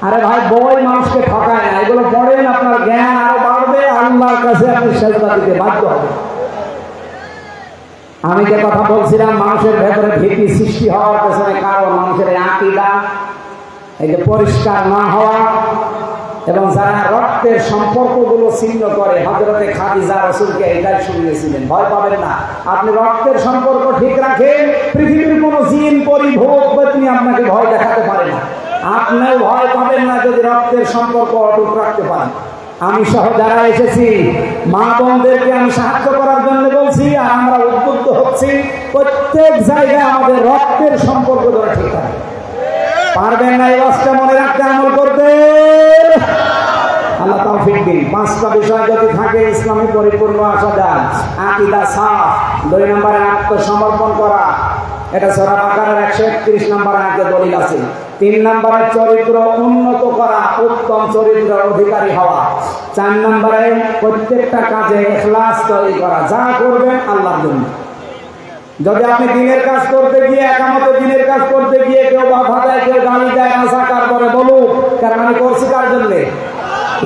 আরে ভাই, বই মানুষকে ঠকায় না, এগুলো পড়েন, আপনার জ্ঞান আরো বাড়বে, আল্লাহর কাছে আপনি সেজদা দিতে বাধ্য হবে। আমি যে কথা বলছিলাম, মানুষের ভেতরে ভীতি সৃষ্টি হওয়ার পেছনে কারণ মানুষের আকীদা, এই যে পরিষ্কার না হওয়া, এবং যারা রক্তের সম্পর্কগুলো ছিন্ন করে। হযরতে খাদিজা রাসূলকে এটাই শুনিয়েছিলেন, ভয় পাবেন না, আপনি রক্তের সম্পর্ক ঠিক রাখেন, পৃথিবীর কোনো জিন, পরি, ভূত, পেতনি আপনাকে ভয় দেখাতে পারে না। আপনিও ভয় পাবেন না যদি রক্তের সম্পর্ক অটুট রাখতে পারেন। আমি সহ যারা এসেছি, মা বোনদেরকে আমি সাহায্য করার জন্য বলছি, আর আমরা উদ্বুদ্ধ হচ্ছি, প্রত্যেক জায়গায় আমাদের রক্তের সম্পর্ক ধরে ঠিক আছে। পারবেন না এই অবস্থা মনে রাখতে, আমল করতে, আল্লাহ তৌফিক দিন। 5টা বিষয় যদি থাকে, ইসলামে পরিপূর্ণ আসা যায়। আকীদা সাফ, 2 নম্বরে আত্মসমর্পণ করা, এটা সূরা বাকারার 131 নম্বর আয়াতে দলিল আছে। 3 নম্বরে চরিত্র উন্নত করা, উত্তম চরিত্রের অধিকারী হওয়া। 4 নম্বরে প্রত্যেকটা কাজে ইখলাস তৈরি করা, যা করবেন আল্লাহর জন্য। যদি আপনি দিনের কাজ করতে গিয়ে, একামতে দিনের কাজ করতে গিয়ে কেউ বাধা দেয়, কেউ গালি দেয়, রাজাকার করে বলুক, কারণ আমি করছি কার জন্যে?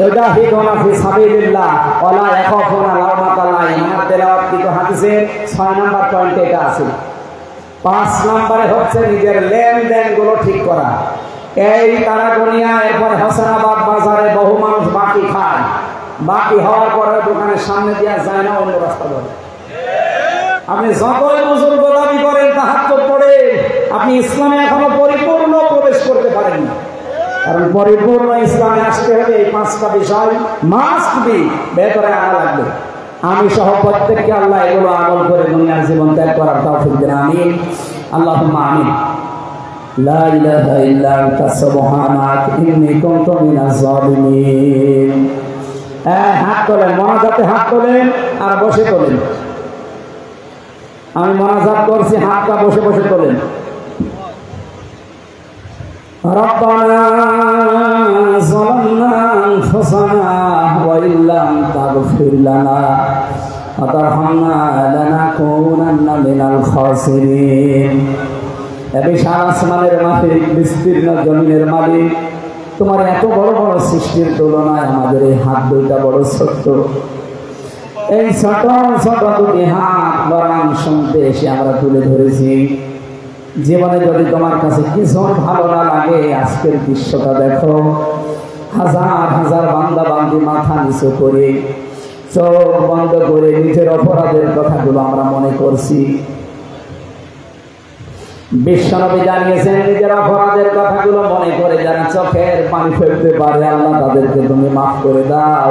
ইউজাহিদুনা ফি সাবিলিল্লাহ ওয়ালা ইয়াখাফুনা লাওমাতা লাইম। আমার তেলাওয়াতকৃত হাদিসের 6 নম্বর পয়েন্টে এটা আছে। 5 নম্বরে হচ্ছে নিজের লেনদেন গুলো ঠিক করা। এই তারাগনিয়া, এরপরে হাসানাবাদ বাজারে বহু মানুষ বাকি খায়, বাকি হওয়ার পরে দোকানের সামনে দিয়ে যায় না, অন্য রাস্তা ধরে। আপনি যতই বুজুর্গ দাবি করেন, তাহাজ্জুদ পড়েন, আপনি ইসলামে এখনো পরিপূর্ণ প্রবেশ করতে পারেন না। কারণ পরিপূর্ণ ইসলামে আসতে হলে এই 5টা বিষয় মাস্ট বি ভেতরে আনা লাগবে। আমি সহ প্রত্যেককে আল্লাহ এগুলো আমল করে দুনিয়ার জীবন ত্যাগ করার তৌফিক দেন। আমিন, আল্লাহুম্মা আমিন। লা ইলাহা ইল্লা আনতা সুবহানাক ইন্নী কুনতু মিনাজ জালিমিন। হাত তোলেন, মোনাজাতে হাত তোলেন আর বসে তোলেন। আমি মোনাজাত করছি, হাতটা বসে বসে তোলেন। ربنا ظلمنا أنفسنا وإن لم تغفر لنا وترحمنا لنكونن من الخاسرين। বিশাল আসমানের মালিক, বিস্তীর্ণ জমিনের মালিক, তোমার এত বড় বড় সৃষ্টির তুলনায় আমাদের এই হাত দুইটা বড় ছোট্ট। এই ছোট ছোট দুটি হাত বরান শুনতে এসে আমরা তুলে ধরেছি। জীবনে যদি তোমার কাছে কিছু ভালো না লাগে, আজকের দৃশ্যটা দেখো। হাজার হাজার বান্দা বান্দি মাথা নিচু করে, চোখ বন্ধ করে নিজের অপরাধের কথাগুলো আমরা মনে করছি। বিশ্বনবী জানিয়েছেন, নিজের অপরাধের কথাগুলো মনে করে যারা চোখের পানি ফেলতে পারে, আল্লাহ তাদেরকে তুমি মাফ করে দাও।